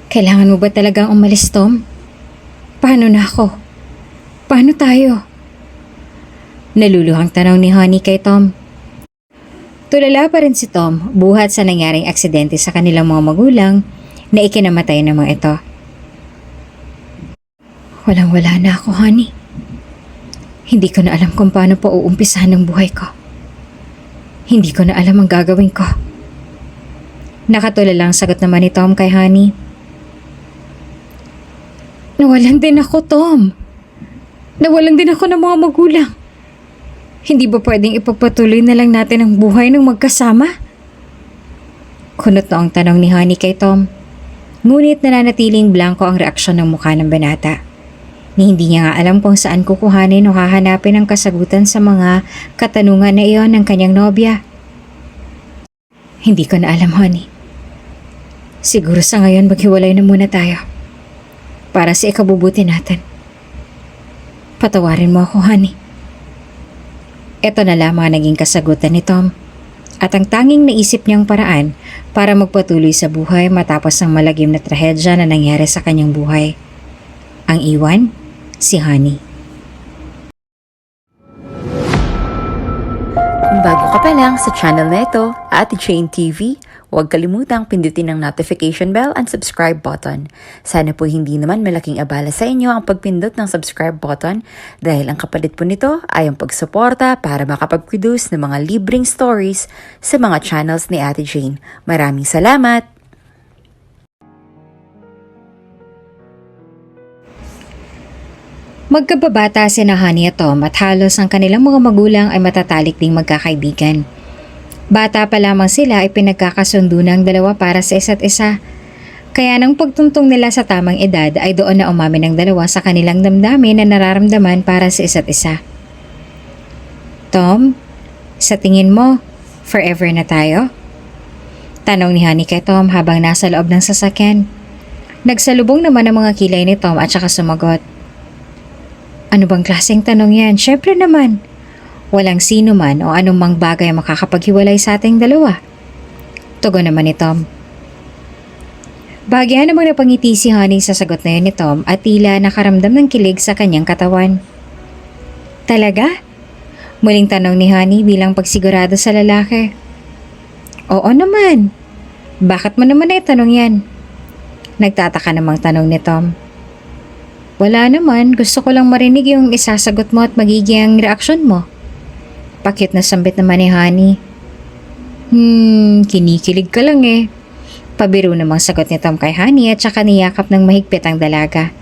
Kailangan mo ba talagang umalis, Tom? Paano na ako? Paano tayo? Naluluhang tanong ni Honey kay Tom. Tulala pa rin si Tom buhat sa nangyaring aksidente sa kanilang mga magulang na ikinamatay ng mga ito. Walang-wala na ako, Honey. Hindi ko na alam kung paano pa uumpisahan ang buhay ko. Hindi ko na alam ang gagawin ko. Nakatulalang sagot naman ni Tom kay Honey. Nawalan din ako, Tom. Nawalan din ako ng mga magulang. Hindi ba pwedeng ipagpatuloy na lang natin ang buhay ng magkasama? Kunot na ang tanong ni Honey kay Tom. Ngunit nananatiling blanko ang reaksyon ng mukha ng binata. Ni hindi niya nga alam kung saan kukuhanin o hahanapin ang kasagutan sa mga katanungan na iyon ng kanyang nobya. Hindi ko na alam, Honey. Siguro sa ngayon maghiwalay na muna tayo. Para sa ikabubuti natin. Patawarin mo ako, Honey. Ito na lamang naging kasagutan ni Tom at ang tanging naisip niyang paraan para magpatuloy sa buhay matapos ang malagim na trahedya na nangyari sa kanyang buhay. Ang iwan, si Honey. Kung bago ka pa lang sa channel na ito, Ate Jane TV, huwag kalimutang pindutin ang notification bell and subscribe button. Sana po hindi naman malaking abala sa inyo ang pagpindot ng subscribe button dahil ang kapalit po nito ay ang pagsuporta para makapag-produce ng mga libreng stories sa mga channels ni Ate Jane. Maraming salamat! Magkababata sina Honey at Tom at halos ang kanilang mga magulang ay matatalik ding magkakaibigan. Bata pa lamang sila ay pinagkakasundo ng dalawa para sa isa't isa. Kaya nang pagtuntong nila sa tamang edad ay doon na umamin ng dalawa sa kanilang damdamin na nararamdaman para sa isa't isa. Tom, sa tingin mo, forever na tayo? Tanong ni Honey kay Tom habang nasa loob ng sasakyan. Nagsalubong naman ang mga kilay ni Tom at saka sumagot. Ano bang klaseng tanong yan? Syempre naman. Walang sino man o anumang bagay makakapaghiwalay sa ating dalawa. Tugon naman ni Tom. Bahagyan namang napangiti si Honey sa sagot na yun ni Tom at tila nakaramdam ng kilig sa kanyang katawan. Talaga? Muling tanong ni Honey bilang pagsigurado sa lalaki. Oo naman. Bakit mo naman ay tanong yan? Nagtataka namang tanong ni Tom. Wala naman, gusto ko lang marinig yung isasagot mo at magiging reaksyon mo. Pakit na sambit naman ni Honey. Kinikilig ka lang eh. Pabiro namang sagot ni Tom kay Honey at saka niyakap ng mahigpit ang dalaga.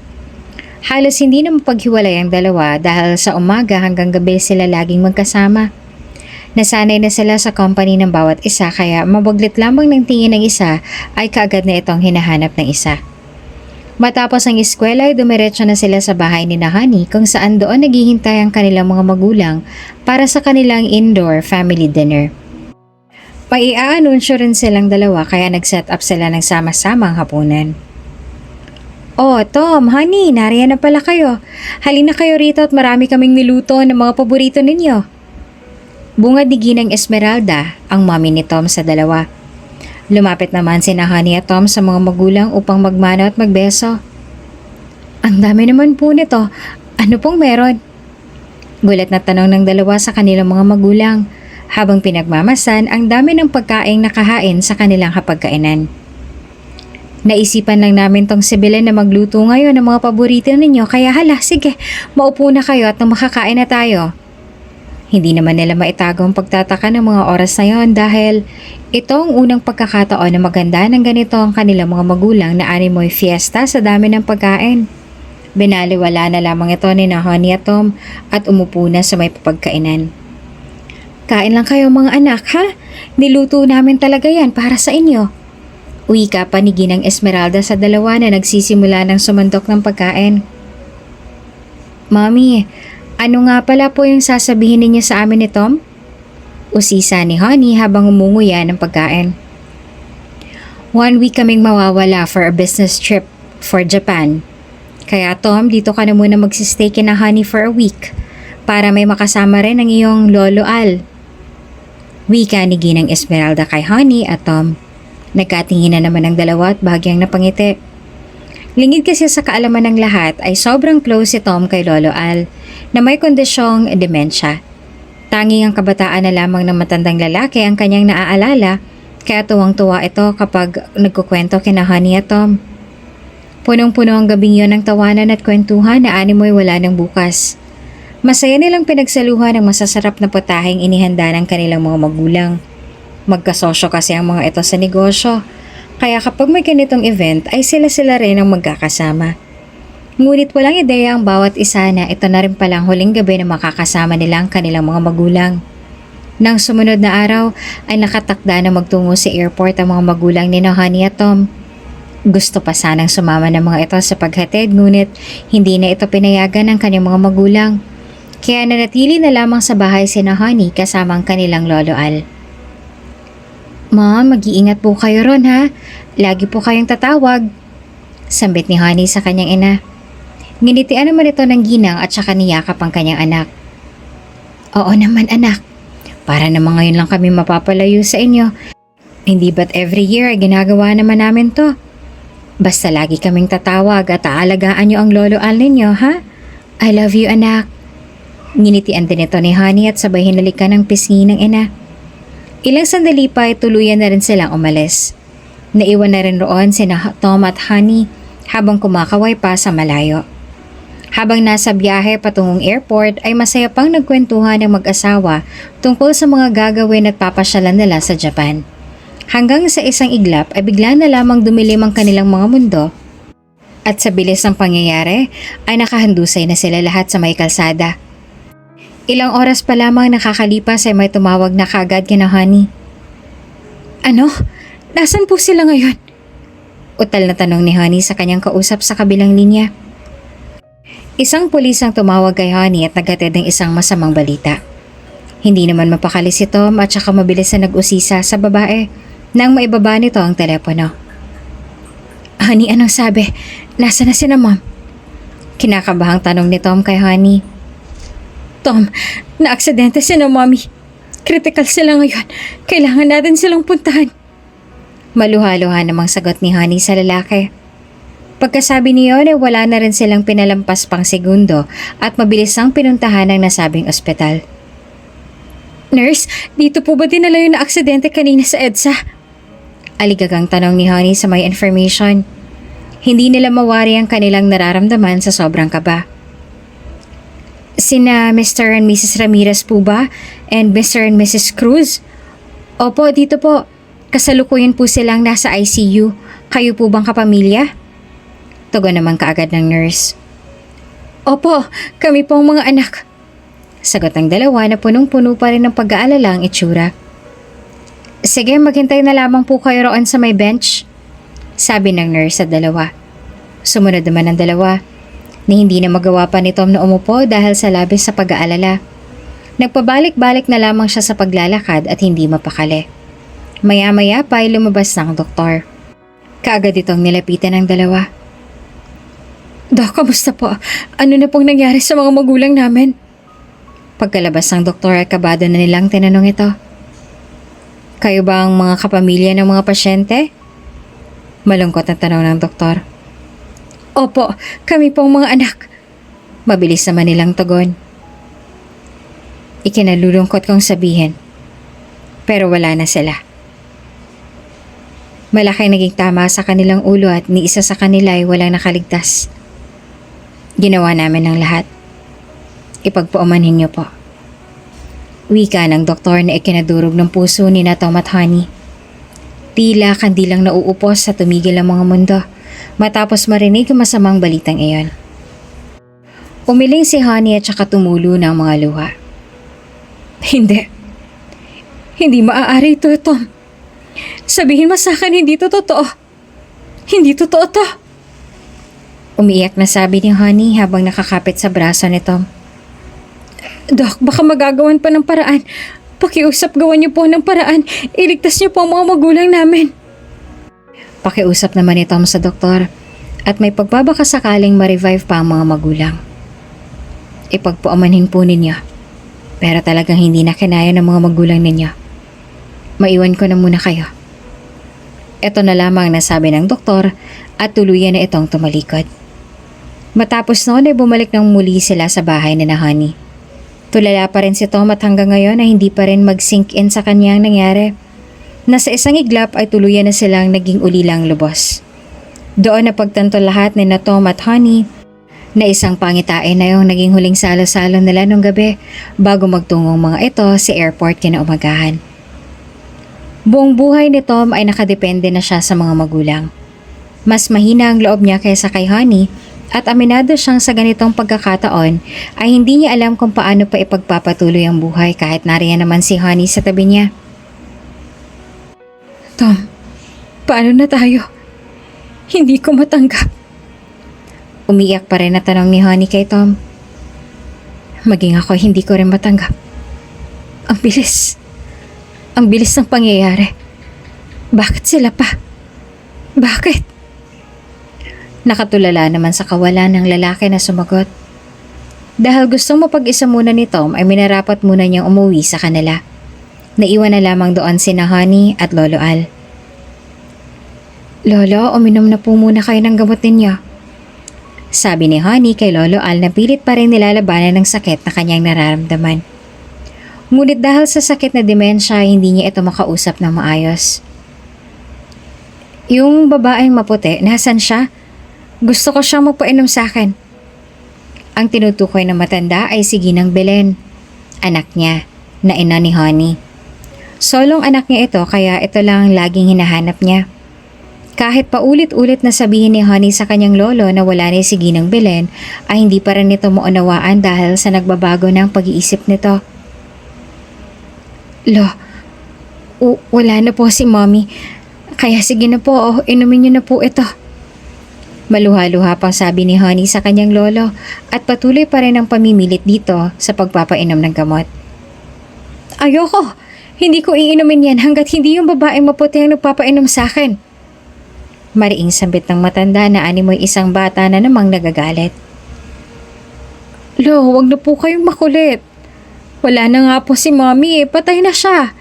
Halos hindi na mapaghiwalay ang dalawa dahil sa umaga hanggang gabi sila laging magkasama. Nasanay na sila sa company ng bawat isa kaya mabaglit lamang ng tingin ng isa ay kaagad na itong hinahanap ng isa. Matapos ang eskwela ay dumiretso na sila sa bahay ni Honey kung saan doon naghihintay ang kanilang mga magulang para sa kanilang indoor family dinner. Paiaanunsyo rin silang dalawa kaya nag-set up sila ng sama-samang hapunan. Oh, Tom, Honey, nariyan na pala kayo. Halina kayo rito at marami kaming niluto ng mga paborito ninyo. Bunga-digi ng Esmeralda, ang mommy ni Tom sa dalawa. Lumapit naman sina Honey at Tom sa mga magulang upang magmano at magbeso. Ang dami naman po nito. Ano pong meron? Gulat na tanong ng dalawa sa kanilang mga magulang habang pinagmamasan ang dami ng pagkaing nakahain sa kanilang hapagkainan. Naisipan lang namin tong si Belen na magluto ngayon ng mga paborito ninyo kaya hala, sige, maupo na kayo at makakain na tayo. Hindi naman nila maitago ang pagtataka ng mga oras na yon dahil ito ang unang pagkakataon na maganda ng ganito ang kanilang mga magulang na animoy fiesta sa dami ng pagkain. Binaliwala na lamang ito ni Honey at Tom at umupo na sa may papagkainan. Kain lang kayo mga anak ha? Niluto namin talaga yan para sa inyo. Uwi ka pa ni Ginang Esmeralda sa dalawa na nagsisimula ng sumandok ng pagkain. Mommy, ano nga pala po yung sasabihin ninyo sa amin ni Tom? Usisa ni Honey habang umunguya ng pagkain. 1 week kaming mawawala for a business trip for Japan. Kaya Tom, dito ka na muna magsistay kina Honey for a week para may makasama rin ang iyong lolo Al. Wika ni Ginang Esmeralda kay Honey at Tom. Nagkatingin na naman ang dalawa at bahagyang napangiti. Lingid kasi sa kaalaman ng lahat ay sobrang close si Tom kay Lolo Al na may kondisyong demensya. Tanging ang kabataan na lamang ng matandang lalaki ang kanyang naaalala, kaya tuwang-tuwa ito kapag nagkukwento kina Honey at Tom. Punong-puno ang gabing yon ng tawanan at kwentuhan na animoy wala ng bukas. Masaya nilang pinagsaluhan ng masasarap na putahing inihanda ng kanilang mga magulang. Magkasosyo kasi ang mga ito sa negosyo, kaya kapag may ganitong event ay sila-sila rin ang magkakasama. Ngunit walang ideya ang bawat isa na ito na rin palang huling gabi na makakasama nila ang kanilang mga magulang. Nang sumunod na araw ay nakatakda na magtungo sa airport ang mga magulang ni Honey at Tom. Gusto pa sanang sumama ng mga ito sa paghatid ngunit hindi na ito pinayagan ng kanyang mga magulang. Kaya nanatili na lamang sa bahay si Honey kasama ang kanilang Lolo Al. Mom, mag-iingat po kayo ron ha. Lagi po kayong tatawag. Sambit ni Honey sa kanyang ina. Nginitian naman ito ng ginang at saka niyakap ang kanyang anak. Oo naman anak. Para naman ngayon lang kami mapapalayo sa inyo. Hindi ba't every year ay ginagawa naman namin to? Basta lagi kaming tatawag at aalagaan niyo ang Lolo Al ninyo ha? I love you anak. Nginitian din ito ni Honey at sabay hinalikan ng pisngi ng ina. Ilang sandali pa ay tuluyan na rin silang umalis. Naiwan na rin roon sina Tom at Honey habang kumakaway pa sa malayo. Habang nasa biyahe patungong airport ay masaya pang nagkwentuhan ng mag-asawa tungkol sa mga gagawin at papasyalan nila sa Japan. Hanggang sa isang iglap ay bigla na lamang dumilim ang kanilang mga mundo at sa bilis ng pangyayari ay nakahandusay na sila lahat sa may kalsada. Ilang oras pa lamang nakakalipas ay may tumawag na kagad kina Honey. Ano? Nasaan po sila ngayon? Utal na tanong ni Honey sa kanyang kausap sa kabilang linya. Isang pulis ang tumawag kay Honey at naghatid ng isang masamang balita. Hindi naman mapakali si Tom at saka mabilis na nag-usisa sa babae nang maibaba nito ang telepono. Honey, anong sabi? Nasaan na si Mom? Kinakabahang tanong ni Tom kay Honey. Tom, na-aksidente si Mommy. Critical sila ngayon. Kailangan natin silang puntahan. Maluha-luha namang sagot ni Honey sa lalaki. Pagkasabi niyon ay wala na rin silang pinalampas pang segundo at mabilis ang pinuntahan ng nasabing ospital. Nurse, dito po ba dinala yung na-aksidente kanina sa EDSA? Aligagang tanong ni Honey sa may information. Hindi nila mawari ang kanilang nararamdaman sa sobrang kaba. Sina Mr. and Mrs. Ramirez po ba? And Mr. and Mrs. Cruz? Opo, dito po. Kasalukuyan po silang nasa ICU. Kayo po bang kapamilya? Tugon naman kaagad ng nurse. Opo, kami po ang mga anak. Sagot ng dalawa na punong-puno pa rin ng pag-aalala ang itsura. Sige, maghintay na lamang po kayo roon sa may bench. Sabi ng nurse sa dalawa. Sumunod naman ang dalawa. Ni hindi na magawa pa ni Tom na umupo dahil sa labis sa pag-aalala. Nagpabalik-balik na lamang siya sa paglalakad at hindi mapakali. Maya-maya pa ay lumabas na ang doktor. Kaagad itong nilapitan ng dalawa. Dok, kamusta po? Ano na pong nangyari sa mga magulang namin? Pagkalabas ng doktor ay kabado na nilang tinanong ito. Kayo ba ang mga kapamilya ng mga pasyente? Malungkot na tanong ng doktor. Opo, kami pong mga anak. Mabilis naman nilang tugon. Ikinalulungkot kong sabihin. Pero wala na sila. Malaki naging tama sa kanilang ulo at ni isa sa kanila ay walang nakaligtas. Ginawa namin ang lahat. Ipagpaumanhin niyo po. Wika ng doktor na ikinadurog ng puso ni Tom at Honey. Tila kandilang nauupos sa tumigil ang mga mundo matapos marinig ang masamang balitang iyon. Umiling si Honey at saka tumulo ng mga luha. Hindi. Hindi maaari ito, Tom. Sabihin mo sa akin hindi to totoo. Hindi totoo to. Umiiyak na sabi ni Honey habang nakakapit sa braso ni Tom. Dok, baka magagawan pa ng paraan. Pakiusap, gawan niyo po ng paraan. Iligtas niyo po ang mga magulang namin. Pakiusap naman ni Tom sa doktor at may pagbabaka sakaling ma-revive pa ang mga magulang. Ipagpaumanhin po ninyo. Pero talagang hindi na kinaya ng mga magulang ninyo. Maiwan ko na muna kayo. Ito na lamang nasabi ng doktor at tuluyan na itong tumalikod. Matapos noon ay bumalik ng muli sila sa bahay ni na Honey. Tulala pa rin si Tom at hanggang ngayon ay hindi pa rin mag-sink in sa kanyang nangyari. Nasa isang iglap ay tuluyan na silang naging ulilang lubos. Doon na pagtanto lahat ni na Tom at Honey na isang pangitain na yung naging huling salo-salo nila nung gabi bago magtungong mga ito sa airport kinaumagahan. Buong buhay ni Tom ay nakadepende na siya sa mga magulang. Mas mahina ang loob niya kaysa kay Honey at aminado siyang sa ganitong pagkakataon ay hindi niya alam kung paano pa ipagpapatuloy ang buhay kahit nariyan naman si Honey sa tabi niya. Tom, paano na tayo? Hindi ko matanggap. Umiyak pa rin na tanong ni Honey kay Tom. Maging ako hindi ko rin matanggap. Ang bilis. Ang bilis ng pangyayari. Bakit sila pa? Bakit? Nakatulala naman sa kawalan ng lalaki na sumagot. Dahil gustong mapag-isa muna ni Tom ay minarapat muna niyang umuwi sa kanila. Naiwan na lamang doon sina Honey at Lolo Al. Lolo, uminom na po muna kayo ng gamot ninyo. Sabi ni Honey kay Lolo Al na pilit pa rin nilalabanan ng sakit na kanyang nararamdaman. Ngunit dahil sa sakit na demensya, hindi niya ito makausap ng maayos. Yung babaeng maputi, nasan siya? Gusto ko siyang magpainom sa akin. Ang tinutukoy na matanda ay si Ginang Belen, anak niya, na ina ni Honey. Solong anak niya ito kaya ito lang ang laging hinahanap niya. Kahit paulit-ulit na sabihin ni Honey sa kanyang lolo na wala na si Ginang Belen, ay hindi pa rin ito maunawaan dahil sa nagbabago ng pag-iisip nito. Wala na po si Mommy. Kaya sige na po, inumin niyo na po ito. Maluha-luha pang sabi ni Honey sa kanyang lolo at patuloy pa rin ang pamimilit dito sa pagpapainom ng gamot. Ayoko! Hindi ko iinumin yan hanggat hindi yung babaeng maputi ang nagpapainom sa akin. Mariing sambit ng matanda na animoy isang bata na namang nagagalit. Wag na po kayong makulit. Wala na nga po si Mommy patay na siya.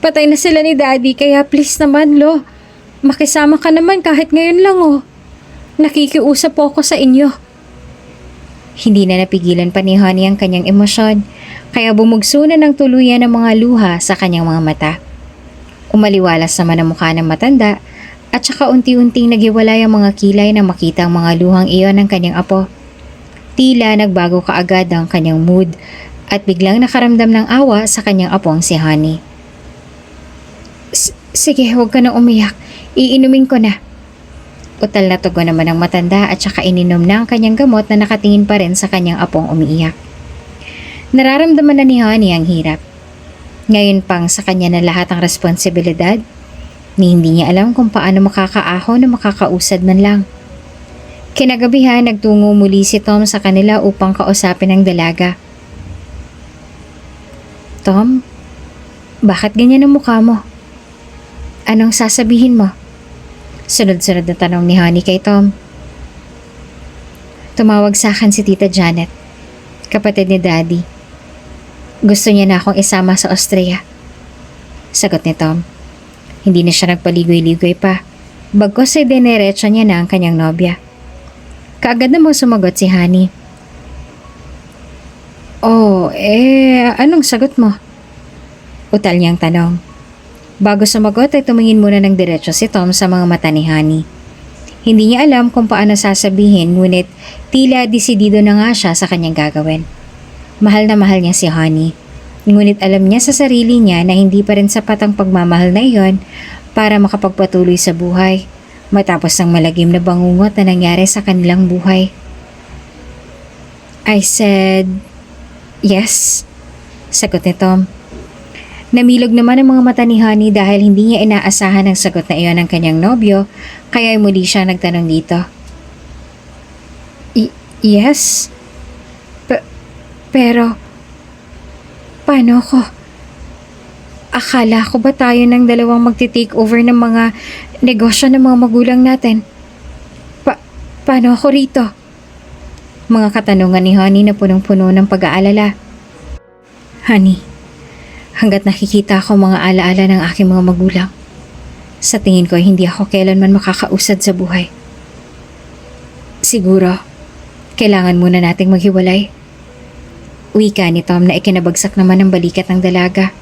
Patay na sila ni Daddy kaya please naman makisama ka naman kahit ngayon lang Nakikiusap po ako sa inyo. Hindi na napigilan pa ni Honey ang kanyang emosyon kaya bumugso na ng tuluyan ng mga luha sa kanyang mga mata. Umaliwalas naman ang mukha ng matanda at saka unti-unting naghiwalay ang mga kilay na makita ang mga luhang iyon ng kanyang apo. Tila nagbago kaagad ang kanyang mood at biglang nakaramdam ng awa sa kanyang apong si Honey. Sige, huwag ka nang umiyak. Iinumin ko na. Utal na tugon naman ng matanda at saka ininom na ang kanyang gamot na nakatingin pa rin sa kanyang apong umiiyak. Nararamdaman na ni Honey ang hirap. Ngayon pang sa kanya na lahat ang responsibilidad, ni hindi niya alam kung paano makakaahon o makakausad man lang. Kinagabihan, nagtungo muli si Tom sa kanila upang kausapin ang dalaga. Tom, bakit ganyan ang mukha mo? Anong sasabihin mo? Sunod-sunod na tanong ni Honey kay Tom. Tumawag sa akin si Tita Janet, kapatid ni Daddy. Gusto niya na akong isama sa Austria. Sagot ni Tom. Hindi na siya nagpaligoy-ligoy pa. Bagkos ay dinerecho niya na ang kanyang nobya. Kaagad na mo sumagot si Honey. Anong sagot mo? Utal niyang tanong. Bago sumagot ay tumingin muna ng diretso si Tom sa mga mata ni Honey. Hindi niya alam kung paano sasabihin ngunit tila desidido na nga siya sa kanyang gagawin. Mahal na mahal niya si Honey. Ngunit alam niya sa sarili niya na hindi pa rin sapat ang pagmamahal na iyon para makapagpatuloy sa buhay matapos ng malagim na bangungot na nangyari sa kanilang buhay. I said, yes, sagot ni Tom. Namilog naman ang mga mata ni Honey dahil hindi niya inaasahan ang sagot na iyon ng kanyang nobyo kaya muli siya nagtanong dito. Yes? Pero, paano ko? Akala ko ba tayo ng dalawang magti-take over ng mga negosyo ng mga magulang natin? Paano ako rito? Mga katanungan ni Honey na punong-puno ng pag-aalala. Honey, hanggat nakikita ko mga alaala ng aking mga magulang, Sa tingin ko, hindi ako kailanman makakausad sa buhay. Siguro, kailangan muna nating maghiwalay. Wika ni Tom na ikinabagsak naman ng balikat ng dalaga.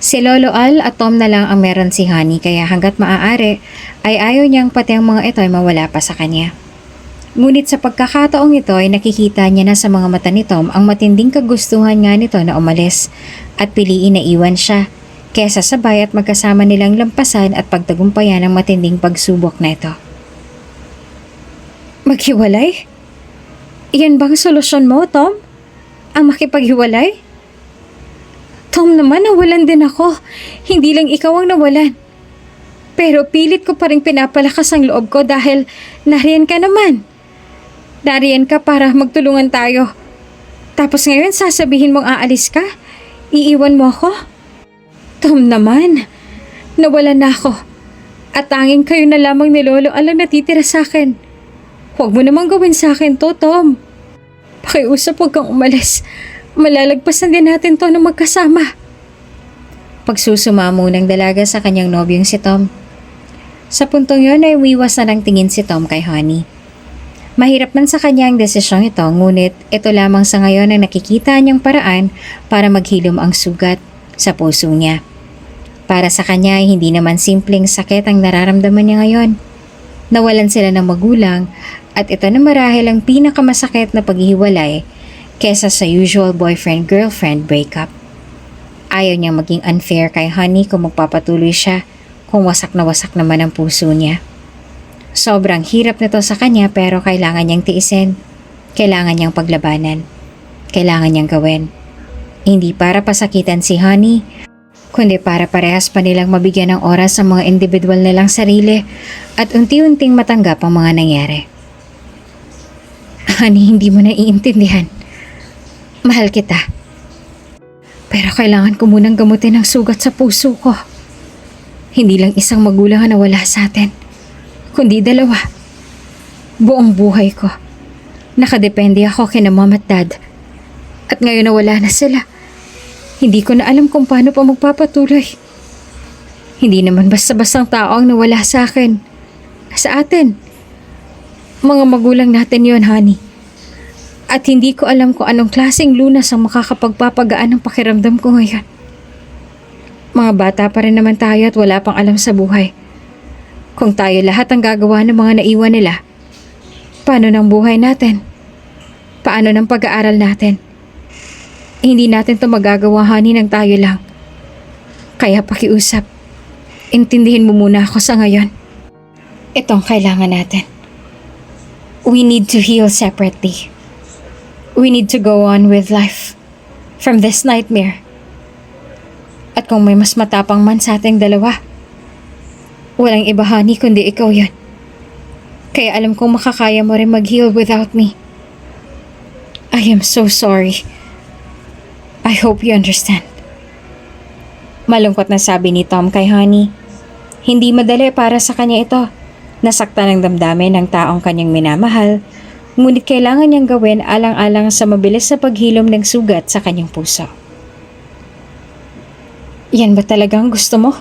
Si Lolo Al at Tom na lang ang meron si Honey kaya hanggat maaari ay ayaw niyang pati ang mga ito ay mawala pa sa kanya. Ngunit sa pagkakataong ito ay nakikita niya na sa mga mata ni Tom ang matinding kagustuhan nga nito na umalis at piliin na iwan siya kesa sabay at magkasama nilang lampasan at pagtagumpayan ang matinding pagsubok na ito. Maghiwalay? Iyan bang solusyon mo, Tom? Ang makipaghiwalay? Tom naman, nawalan din ako. Hindi lang ikaw ang nawalan. Pero pilit ko pa rin pinapalakas ang loob ko dahil nariyan ka naman. Nariyan ka para magtulungan tayo. Tapos ngayon sasabihin mong aalis ka? Iiwan mo ako? Tom naman, nawalan na ako. At tanging kayo na lamang ni Lolo alang natitira sa akin. Huwag mo namang gawin sa akin to, Tom. Pakiusap, huwag kang umalis. Malalagpasan din natin to na magkasama. Pagsusumamo ng dalaga sa kanyang nobyong si Tom. Sa puntong yon ay umiwas na ng tingin si Tom kay Honey. Mahirap man sa kanya ang desisyong ito, ngunit ito lamang sa ngayon ang nakikita niyang paraan para maghilom ang sugat sa puso niya. Para sa kanya ay hindi naman simpleng sakit ang nararamdaman niya ngayon. Nawalan sila ng magulang at ito na marahil ang pinakamasakit na paghihiwalay kesa sa usual boyfriend-girlfriend breakup. Ayaw niyang maging unfair kay Honey kung magpapatuloy siya kung wasak naman ang puso niya. Sobrang hirap nito sa kanya pero kailangan niyang tiisin. Kailangan niyang paglabanan. Kailangan niyang gawin. Hindi para pasakitan si Honey, kundi para parehas pa nilang mabigyan ng oras sa mga individual nilang sarili at unti-unting matanggap ang mga nangyari. Honey, hindi mo naiintindihan. Mahal kita. Pero kailangan ko munang gamutin ang sugat sa puso ko. Hindi lang isang magulang ang nawala sa atin, kundi dalawa. Buong buhay ko. Nakadepende ako kina mom at dad. At ngayon nawala na sila. Hindi ko na alam kung paano pa magpapatuloy. Hindi naman basta-bastang tao ang nawala sa akin. Sa atin. Mga magulang natin yon, Honey. At hindi ko alam kung anong klaseng lunas ang makakapagpapagaan ng pakiramdam ko ngayon. Mga bata pa rin naman tayo at wala pang alam sa buhay. Kung tayo lahat ang gagawa ng mga naiwan nila, paano ng buhay natin? Paano ng pag-aaral natin? Hindi natin to magagawa, Honey, ng tayo lang. Kaya pakiusap, intindihin mo muna ako sa ngayon. Itong kailangan natin. We need to heal separately. We need to go on with life from this nightmare. At kung may mas matapang man sa ating dalawa, walang iba, Honey, kundi ikaw yan. Kaya alam kong makakaya mo rin mag-heal without me. I am so sorry. I hope you understand. Malungkot na sabi ni Tom kay Honey. Hindi madali para sa kanya ito. Nasaktan ng damdamin ng taong kanyang minamahal, ngunit kailangan niyang gawin alang-alang sa mabilis na paghilom ng sugat sa kanyang puso. Yan ba talagang gusto mo?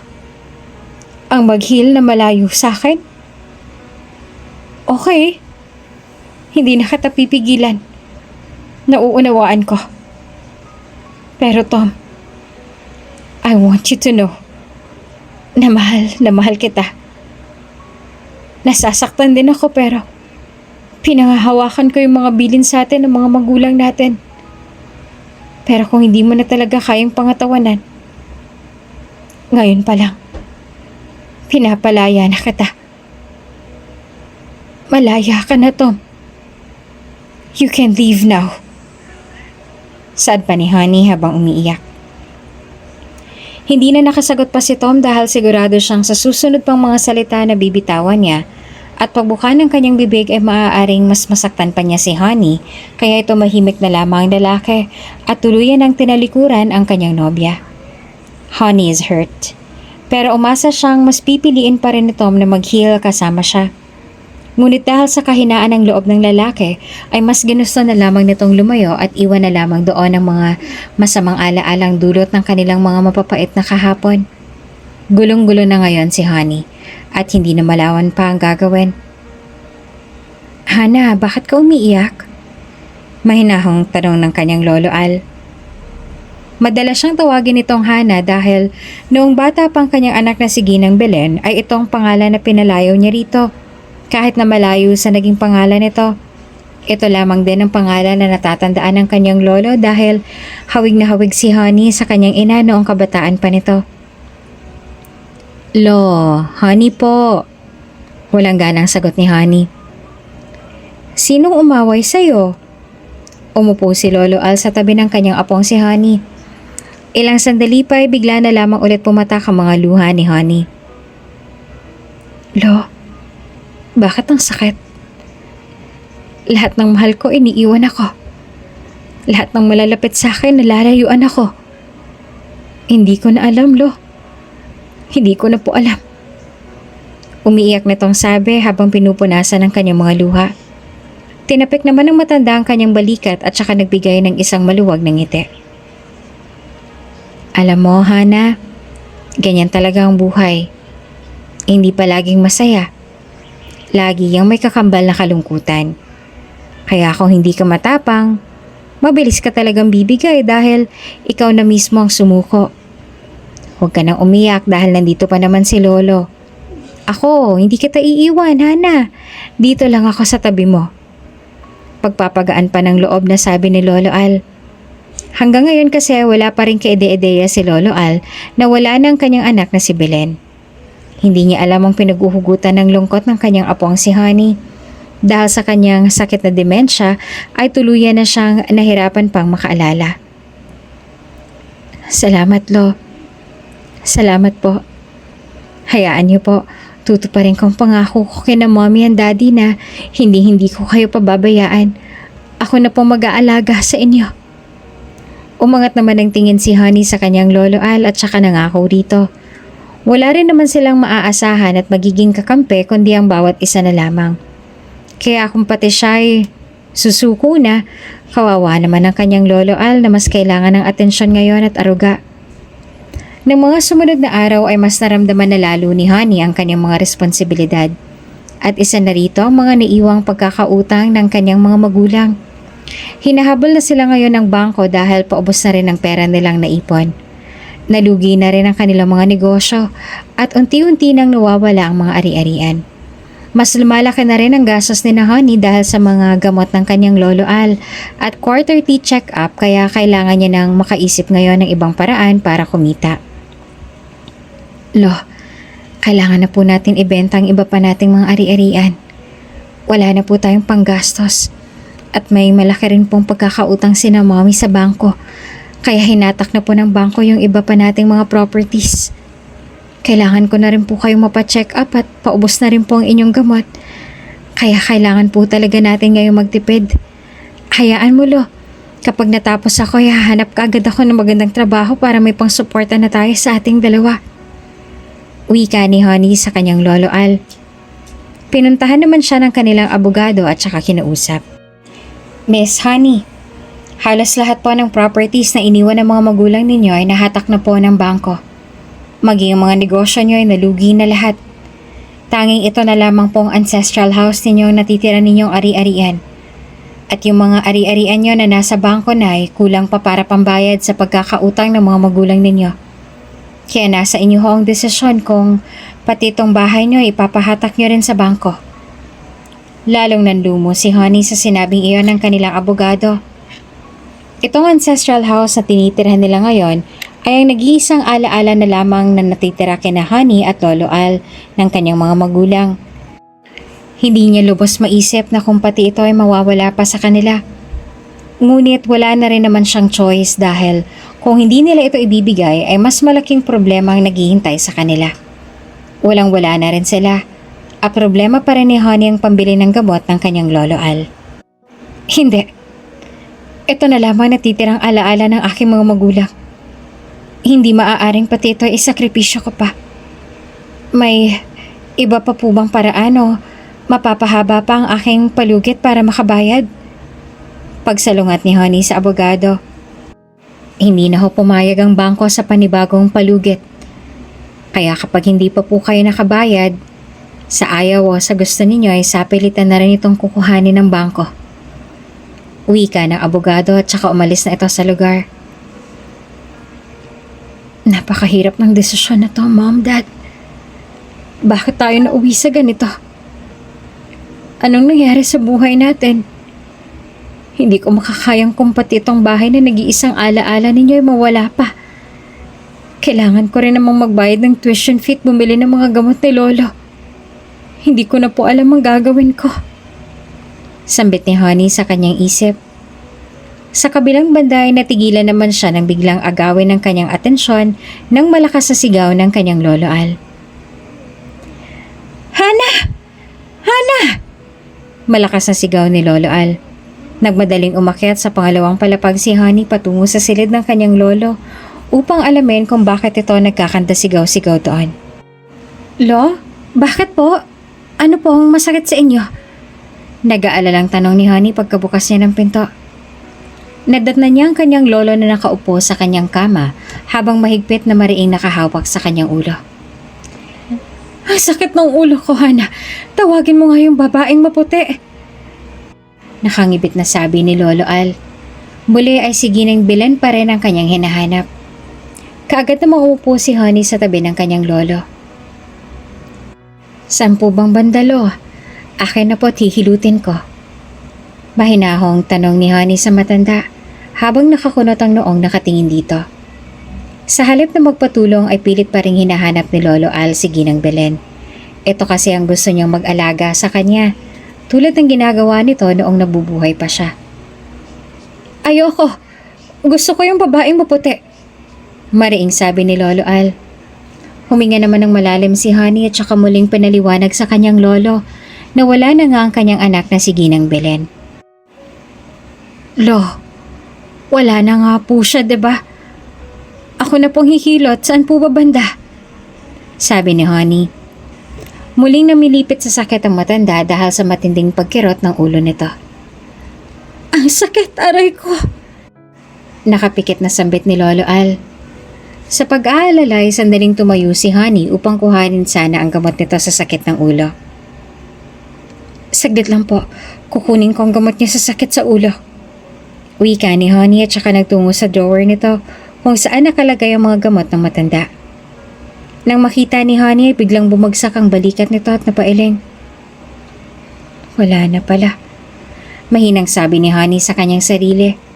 Ang mag-heal na malayo sa akin? Okay. Hindi na kita pipigilan. Nauunawaan ko. Pero Tom, I want you to know na mahal kita. Nasasaktan din ako pero pinangahawakan ko yung mga bilin sa atin ng mga magulang natin. Pero kung hindi mo na talaga kayang pangatawanan, ngayon pa lang, pinapalaya na kita. Malaya ka na, Tom. You can leave now. Sad pa ni Honey habang umiiyak. Hindi na nakasagot pa si Tom dahil sigurado siyang sa susunod pang mga salita na bibitawan niya at pagbuka ng kanyang bibig ay maaaring mas masaktan pa niya si Honey, kaya ito mahimik na lamang ang lalaki at tuluyan ang tinalikuran ang kanyang nobya. Honey is hurt, pero umasa siyang mas pipiliin pa rin ni Tom na mag-heal kasama siya. Ngunit dahil sa kahinaan ng loob ng lalaki, ay mas ginusto na lamang nitong lumayo at iwan na lamang doon ang mga masamang alaalang dulot ng kanilang mga mapapait na kahapon. Gulong-gulo na ngayon si Honey at hindi na malawan pa ang gagawin. Hana, bakit ka umiiyak? Mahinahong tanong ng kanyang lolo Al. Madalas siyang tawagin itong Hana dahil noong bata pang kanyang anak na si Ginang Belen ay itong pangalan na pinalayaw niya rito. Kahit na malayo sa naging pangalan nito, ito lamang din ang pangalan na natatandaan ng kanyang lolo dahil hawig na hawig si Honey sa kanyang ina noong kabataan pa nito. Lo, Honey po. Walang ganang sagot ni Honey. Sinong umaway sa'yo? Umupo si Lolo Al sa tabi ng kanyang apong si Honey. Ilang sandali pa ay bigla na lamang ulit pumatak ang mga luha ni Honey. Lo, bakit ang sakit? Lahat ng mahal ko iniiwan ako. Lahat ng malalapit sa akin nalalayuan ako. Hindi ko na alam, Lo. Hindi ko na po alam. Umiiyak nitong sabi habang pinupunasan ng kanyang mga luha. Tinapik naman ng matanda ang kanyang balikat at saka nagbigay ng isang maluwag na ngiti. Alam mo, Hana, ganyan talaga ang buhay. Hindi palaging masaya. Lagi yung may kakambal na kalungkutan. Kaya kung hindi ka matapang, mabilis ka talagang bibigay dahil ikaw na mismo ang sumuko. Huwag ka nang umiyak dahil nandito pa naman si Lolo. Ako, hindi kita iiwan, Hana. Dito lang ako sa tabi mo. Pagpapagaan pa ng loob na sabi ni Lolo Al. Hanggang ngayon kasi wala pa rin kaide-ideya si Lolo Al na wala ng kanyang anak na si Belen. Hindi niya alam ang pinag-uhugutan ng lungkot ng kanyang apong si Honey. Dahil sa kanyang sakit na demensya ay tuluyan na siyang nahirapan pang makaalala. Salamat, Lo. Salamat po. Hayaan niyo po, tutuparin kong pangako ko kina Mommy and Daddy na hindi ko kayo pababayaan. Ako na po mag-aalaga sa inyo. Umangat naman ang tingin si Honey sa kanyang Lolo Al at saka nangako rito. Wala rin naman silang maaasahan at magiging kakampi kundi ang bawat isa na lamang. Kaya kung pati siya ay susuko na, kawawa naman ang kanyang Lolo Al na mas kailangan ng atensyon ngayon at aruga. Nang mga sumunod na araw ay mas naramdaman na lalo ni Honey ang kanyang mga responsibilidad. At isa na rito ang mga naiwang pagkakautang ng kanyang mga magulang. Hinahabol na sila ngayon ng bangko dahil paubos na rin ang pera nilang naipon. Nalugi na rin ang kanilang mga negosyo at unti-unti nang nawawala ang mga ari-arian. Mas lumalaki na rin ang gastos ni Honey dahil sa mga gamot ng kanyang Lolo Al at quarterly check-up kaya kailangan niya nang makaisip ngayon ng ibang paraan para kumita. Lo, kailangan na po natin ibenta ang iba pa nating mga ari-arian. Wala na po tayong panggastos. At may malaki rin pong pagkakautang sina Mommy sa bangko. Kaya hinatak na po ng bangko yung iba pa nating mga properties. Kailangan ko na rin po kayong mapacheck up at paubos na rin po ang inyong gamot. Kaya kailangan po talaga natin ngayong magtipid. Hayaan mo, Lo. Kapag natapos ako, hahanap ka agad ako ng magandang trabaho para may pang-suporta na tayo sa ating dalawa. Wika ni Honey sa kanyang Lolo Al. Pinuntahan naman siya ng kanilang abogado at saka kinausap. Miss Honey, halos lahat po ng properties na iniwan ng mga magulang ninyo ay nahatak na po ng bangko. Maging ang mga negosyo nyo ay nalugi na lahat. Tanging ito na lamang pong ancestral house ninyo natitira ninyong ari-arian. At yung mga ari-arian nyo na nasa bangko na ay kulang pa para pambayad sa pagkakautang ng mga magulang ninyo. Kaya nasa inyo ho ang desisyon kung pati itong bahay nyo ipapahatak nyo rin sa bangko. Lalong nanlumo si Honey sa sinabing iyon ng kanilang abogado. Itong ancestral house na tinitirhan nila ngayon ay ang nag-iisang alaala na lamang na natitira kina Honey at Lolo Al ng kanyang mga magulang. Hindi niya lubos maisip na kung pati ito ay mawawala pa sa kanila. Ngunit wala na rin naman siyang choice dahil kung hindi nila ito ibibigay ay mas malaking problema ang naghihintay sa kanila. Walang-wala na rin sila. At problema pa rin ni Honey ang pambili ng gamot ng kanyang Lolo Al. Hindi. Ito na lamang natitirang alaala ng aking mga magulang. Hindi maaaring pati ito ay isakripisyo ko pa. May iba pa po bang paraan o mapapahaba pa ang aking palugit para makabayad? Pagsalungat ni Honey sa abogado. Hindi na ho pumayag ang bangko sa panibagong palugit. Kaya kapag hindi pa po kayo nakabayad, sa ayaw o sa gusto ninyo ay sapilitan na rin itong kukuhanin ng bangko. Wika ng abogado at saka umalis na ito sa lugar. Napakahirap ng desisyon na to, Mom, Dad. Bakit tayo nauwi sa ganito? Anong nangyari sa buhay natin? Hindi ko makakayang kumpati itong bahay na nag-iisang alaala ninyo ay mawala pa. Kailangan ko rin namang magbayad ng tuition fee at bumili ng mga gamot ni Lolo. Hindi ko na po alam ang gagawin ko. Sambit ni Honey sa kanyang isip. Sa kabilang banda ay natigilan naman siya nang biglang agawin ng kanyang atensyon nang malakas sa sigaw ng kanyang Lolo Al. Hana! Hana! Malakas na sigaw ni Lolo Al. Nagmadaling umakyat sa pangalawang palapag si Honey patungo sa silid ng kanyang lolo upang alamin kung bakit ito nagkakanta sigaw-sigaw doon. Lo, bakit po? Ano po ang masakit sa inyo? Nag-aalalang tanong ni Honey pagkabukas niya ng pinto. Nadatnan niya ang kanyang lolo na nakaupo sa kanyang kama habang mahigpit na mariing nakahawak sa kanyang ulo. Ang sakit ng ulo ko, Hana. Tawagin mo nga yung babaeng maputi. Nakangibit na sabi ni Lolo Al. Muli ay siginang bilan pa rin ang kanyang hinahanap. Kaagad na mauupo si Honey sa tabi ng kanyang lolo. Saan po bang bandalo? Akin na po at hihilutin ko. Mahinahong tanong ni Honey sa matanda habang nakakunot ang noong nakatingin dito. Sa halip na magpatulong ay pilit pa rin hinahanap ni Lolo Al si Ginang Belen. Ito kasi ang gusto niyang mag-alaga sa kanya, tulad ng ginagawa nito noong nabubuhay pa siya. Ayoko! Gusto ko yung babaeng maputi! Mariing sabi ni Lolo Al. Huminga naman ng malalim si Honey at saka muling pinaliwanag sa kanyang lolo na wala na nga ang kanyang anak na si Ginang Belen. Lo, wala na nga po siya, diba? Ako na pong hihilot, saan po ba banda? Sabi ni Honey. Muling namilipit sa sakit ang matanda dahil sa matinding pagkirot ng ulo nito. Ang sakit, aray ko! Nakapikit na sambit ni Lolo Al. Sa pag-aalala ay sandaling tumayo si Honey upang kuhanin sana ang gamot nito sa sakit ng ulo. Saglit lang po, kukunin ko ang gamot niya sa sakit sa ulo. Wika ni Honey at saka nagtungo sa drawer nito kung saan nakalagay ang mga gamot ng matanda. Nang makita ni Honey ay biglang bumagsak ang balikat nito at napailing. Wala na pala. Mahinang sabi ni Honey sa kanyang sarili.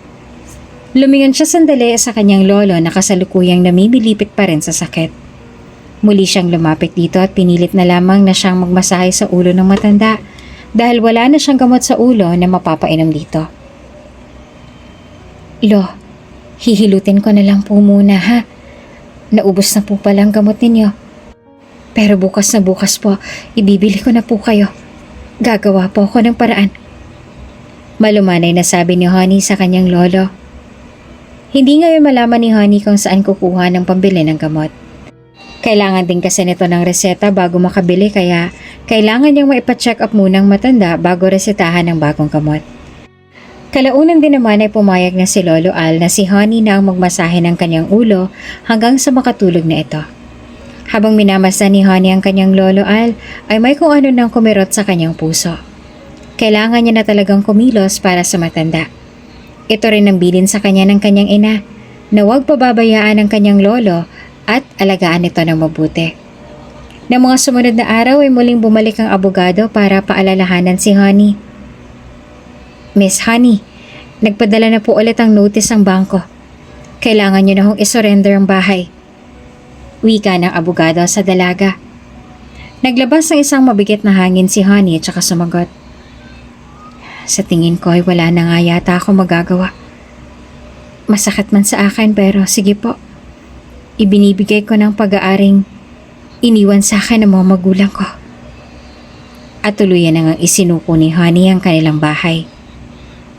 Lumingon siya sandali sa kanyang lolo na kasalukuyang namimilipit pa rin sa sakit. Muli siyang lumapit dito at pinilit na lamang na siyang magmasahe sa ulo ng matanda dahil wala na siyang gamot sa ulo na mapapainom dito. Lo, hihilutin ko na lang po muna ha. Naubos na po palang gamot ninyo. Pero bukas na bukas po, ibibili ko na po kayo. Gagawa po ako ng paraan. Malumanay na sabi ni Honey sa kanyang lolo. Hindi ngayon malaman ni Honey kung saan kukuha ng pambili ng gamot. Kailangan din kasi nito ng reseta bago makabili kaya kailangan niyang maipa-check up munang matanda bago resetahan ng bagong gamot. Kalaunan din naman ay pumayag na si Lolo Al na si Honey na ang magmasahe ng kanyang ulo hanggang sa makatulog na ito. Habang minamasan ni Honey ang kanyang Lolo Al ay may kung ano nang kumirot sa kanyang puso. Kailangan niya na talagang kumilos para sa matanda. Ito rin ang bilin sa kanya ng kanyang ina na huwag pababayaan ang kanyang lolo at alagaan ito ng mabuti. Na mga sumunod na araw ay muling bumalik ang abogado para paalalahanan si Honey. Miss Honey, nagpadala na po ulit ang notice ang bangko. Kailangan niyo na hong isurrender ang bahay. Wika ng abogado sa dalaga. Naglabas ng isang mabigat na hangin si Honey at saka sumagot. Sa tingin ko ay wala na nga yata ako magagawa. Masakit man sa akin pero sige po. Ibinibigay ko ng pag-aaring iniwan sa akin ng mga magulang ko. At tuluyan na nga isinuko ni Honey ang kanilang bahay.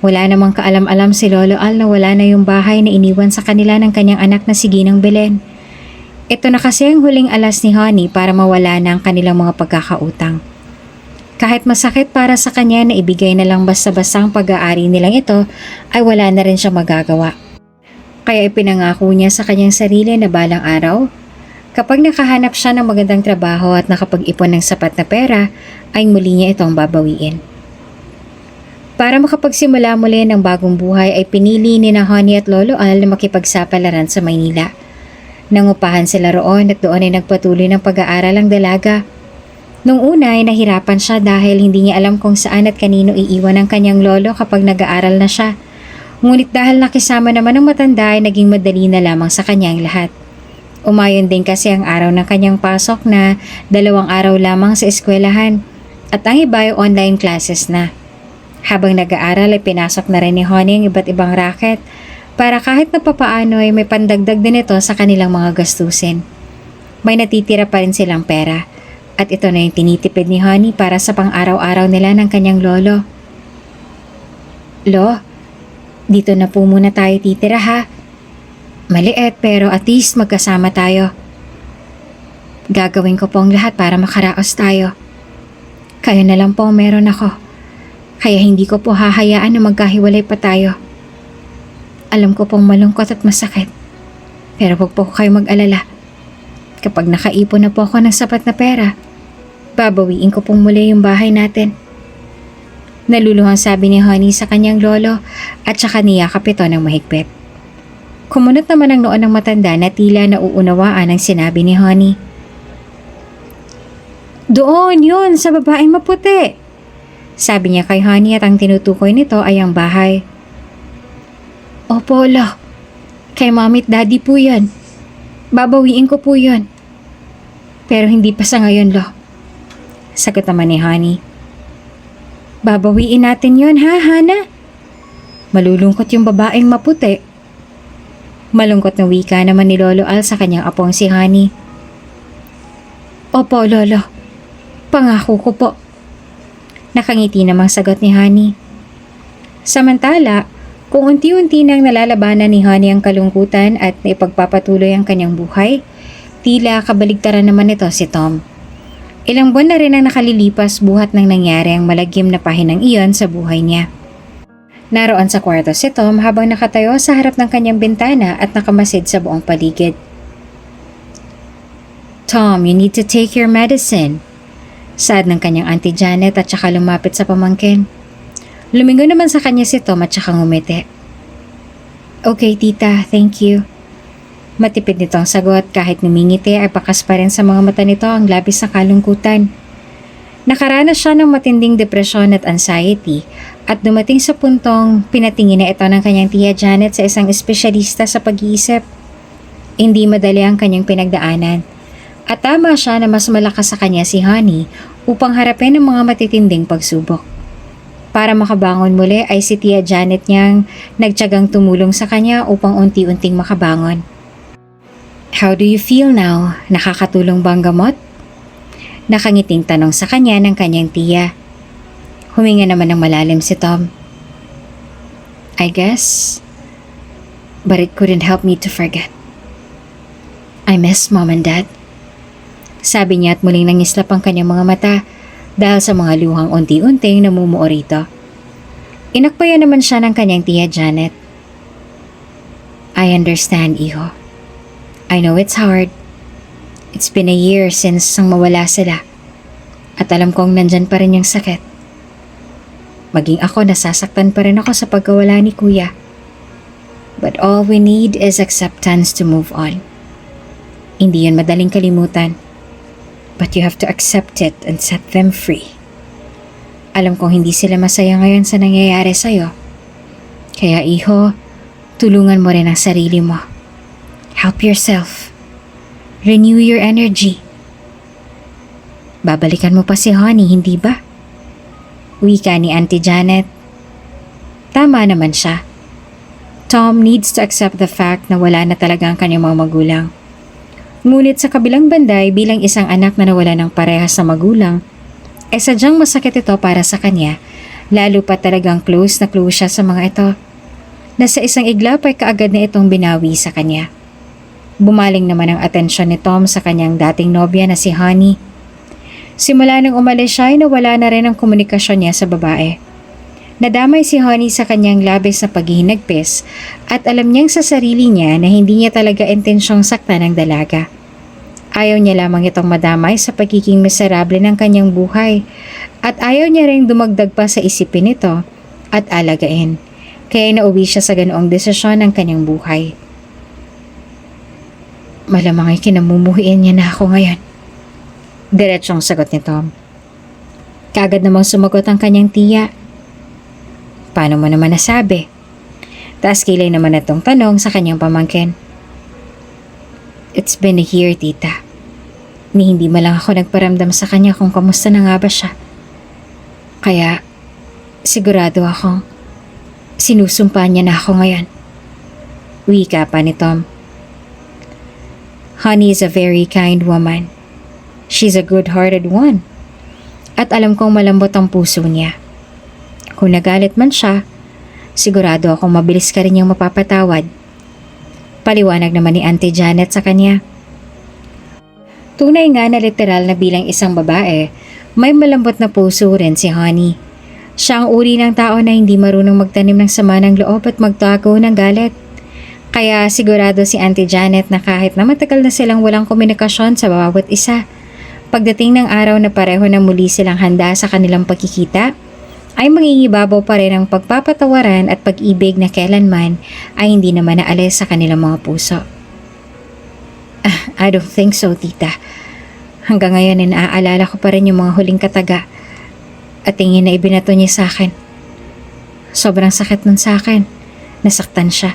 Wala namang kaalam-alam si Lolo Al na wala na yung bahay na iniwan sa kanila ng kanyang anak na si Ginang Belen. Ito na kasi ang huling alas ni Honey para mawala na ang kanilang mga pagkakautang. Kahit masakit para sa kanya na ibigay na lang basta-basta ang pag-aari nilang ito, ay wala na rin siya magagawa. Kaya ipinangako niya sa kanyang sarili na balang araw, Kapag nakahanap siya ng magandang trabaho at nakapag-ipon ng sapat na pera, ay muli niya itong babawiin. Para makapagsimula muli ng bagong buhay ay pinili ni na Honey at Lolo Al na makipagsapalaran sa Maynila. Nangupahan sila roon at doon ay nagpatuloy ng pag-aaral ang dalaga. Nung una ay nahirapan siya dahil hindi niya alam kung saan at kanino iiwan ang kanyang lolo kapag nag-aaral na siya. Ngunit dahil nakisama naman ng matanda ay naging madali na lamang sa kanyang lahat. Umayon din kasi ang araw ng kanyang pasok na 2 araw lamang sa eskwelahan at ang iba ay online classes na. Habang nag-aaral ay pinasok na rin ni Honey ang iba't ibang racket para kahit na papaano ay may pandagdag din ito sa kanilang mga gastusin. May natitira pa rin silang pera at ito na yung tinitipid ni Honey para sa pang-araw-araw nila ng kanyang lolo. Lo, dito na po muna tayo titira ha. Maliit pero at least magkasama tayo. Gagawin ko po ang lahat para makaraos tayo. Kayo na lang po ang meron ako. Kaya hindi ko po hahayaan na magkahiwalay pa tayo. Alam ko pong malungkot at masakit. Pero huwag po kayo mag-alala. Kapag nakaipon na po ako ng sapat na pera, babawiin ko pong muli yung bahay natin. Naluluhang sabi ni Honey sa kanyang lolo at saka niyakap ito ng mahigpit. Kumunot naman ang noon ng matanda na tila nauunawaan ang sinabi ni Honey. Doon yun sa babaeng maputi. Sabi niya kay Honey at ang tinutukoy nito ay ang bahay. Opo, lo. Kay Mommy at Daddy po yan. Babawiin ko po yan. Pero hindi pa sa ngayon, lo. Sagot naman ni Honey. Babawiin natin yon ha, Hana? Malulungkot yung babaeng maputi. Malungkot na wika naman ni Lolo Al sa kanyang apong si Honey. Opo, Lolo. Pangako ko po. Nakangiti namang sagot ni Honey. Samantala, kung unti-unti nang nalalabanan ni Honey ang kalungkutan at naipagpapatuloy ang kanyang buhay, tila kabaligtaran naman ito si Tom. Ilang buwan na rin ang nakalilipas buhat nang nangyari ang malagim na pahinang iyon sa buhay niya. Naroon sa kwarto si Tom habang nakatayo sa harap ng kanyang bintana at nakamasid sa buong paligid. Tom, you need to take your medicine. Saad ng kanyang Auntie Janet at saka lumapit sa pamangkin. Lumingon naman sa kanya si Tom at saka ngumiti. Okay tita, thank you. Matipid nitong sagot kahit numingiti ay bakas pa rin sa mga mata nito ang labis na kalungkutan. Nakaranas siya ng matinding depresyon at anxiety at dumating sa puntong pinatingin na ito ng kanyang tiya Janet sa isang espesyalista sa pag-iisip. Hindi madali ang kanyang pinagdaanan. At tama siya na mas malakas sa kanya si Honey upang harapin ang mga matitinding pagsubok. Para makabangon muli ay si Tia Janet niyang nagtiyagang tumulong sa kanya upang unti-unting makabangon. How do you feel now? Nakakatulong ba ang gamot? Nakangiting tanong sa kanya ng kanyang tiya. Huminga naman ng malalim si Tom. I guess, but it couldn't help me to forget. I miss Mom and Dad. Sabi niya at muling nangislap ang kanyang mga mata dahil sa mga luhang unti-unting namumuo rito. Inakbayan naman siya ng kanyang tiya Janet. I understand, iho. I know it's hard. It's been a year since ang mawala sila. At alam kong nandyan pa rin yung sakit. Maging ako nasasaktan pa rin ako sa pagkawala ni Kuya. But all we need is acceptance to move on. Hindi yun madaling kalimutan. But you have to accept it and set them free. Alam kong hindi sila masaya ngayon sa nangyayari sa'yo. Kaya iho, tulungan mo rin ang sarili mo. Help yourself. Renew your energy. Babalikan mo pa si Honey, hindi ba? Wika ni Auntie Janet. Tama naman siya. Tom needs to accept the fact na wala na talaga ang kanyang mga magulang. Ngunit sa kabilang banday bilang isang anak na nawala ng parehas sa magulang, ay sadyang masakit ito para sa kanya, lalo pa talagang close na close siya sa mga ito. Na sa isang iglap ay kaagad na itong binawi sa kanya. Bumaling naman ang atensyon ni Tom sa kanyang dating nobya na si Honey. Simula nang umalis siya ay nawala na rin ang komunikasyon niya sa babae. Nadamay si Honey sa kanyang labis na paghihinagpis at alam niyang sa sarili niya na hindi niya talaga intensyong saktan ng dalaga. Ayaw niya lamang itong madamay sa pagiging miserable ng kanyang buhay at ayaw niya ring dumagdag pa sa isipin nito at alagain. Kaya nauwi siya sa ganoong desisyon ng kanyang buhay. Malamang ay kinamumuhian niya na ako ngayon. Diretsyong sagot ni Tom. Kaagad namang sumagot ang kanyang tiya. Paano mo naman nasabi? Taas kilay naman itong tanong sa kanyang pamangkin. It's been a year, tita. Ni hindi man lang ako nagparamdam sa kanya kung kamusta na nga ba siya. Kaya, sigurado akong sinusumpa niya na ako ngayon. Wika pa ni Tom. Honey is a very kind woman. She's a good-hearted one. At alam kong malambot ang puso niya. Kung nagalit man siya, sigurado akong mabilis ka rin niyang mapapatawad. Paliwanag naman ni Auntie Janet sa kanya. Tunay nga na literal na bilang isang babae, may malambot na puso rin si Honey. Siya ang uri ng tao na hindi marunong magtanim ng sama ng loob at magtago ng galit. Kaya sigurado si Auntie Janet na kahit na matagal na silang walang komunikasyon sa bawat isa, pagdating ng araw na pareho na muli silang handa sa kanilang pagkikita, ay mangingibabaw pa rin ang pagpapatawaran at pag-ibig na kailanman ay hindi naman naalis sa kanilang mga puso. I don't think so, tita. Hanggang ngayon ay naaalala ko pa rin yung mga huling kataga at tingin na ibinato niya sa akin. Sobrang sakit nun sa akin. Nasaktan siya.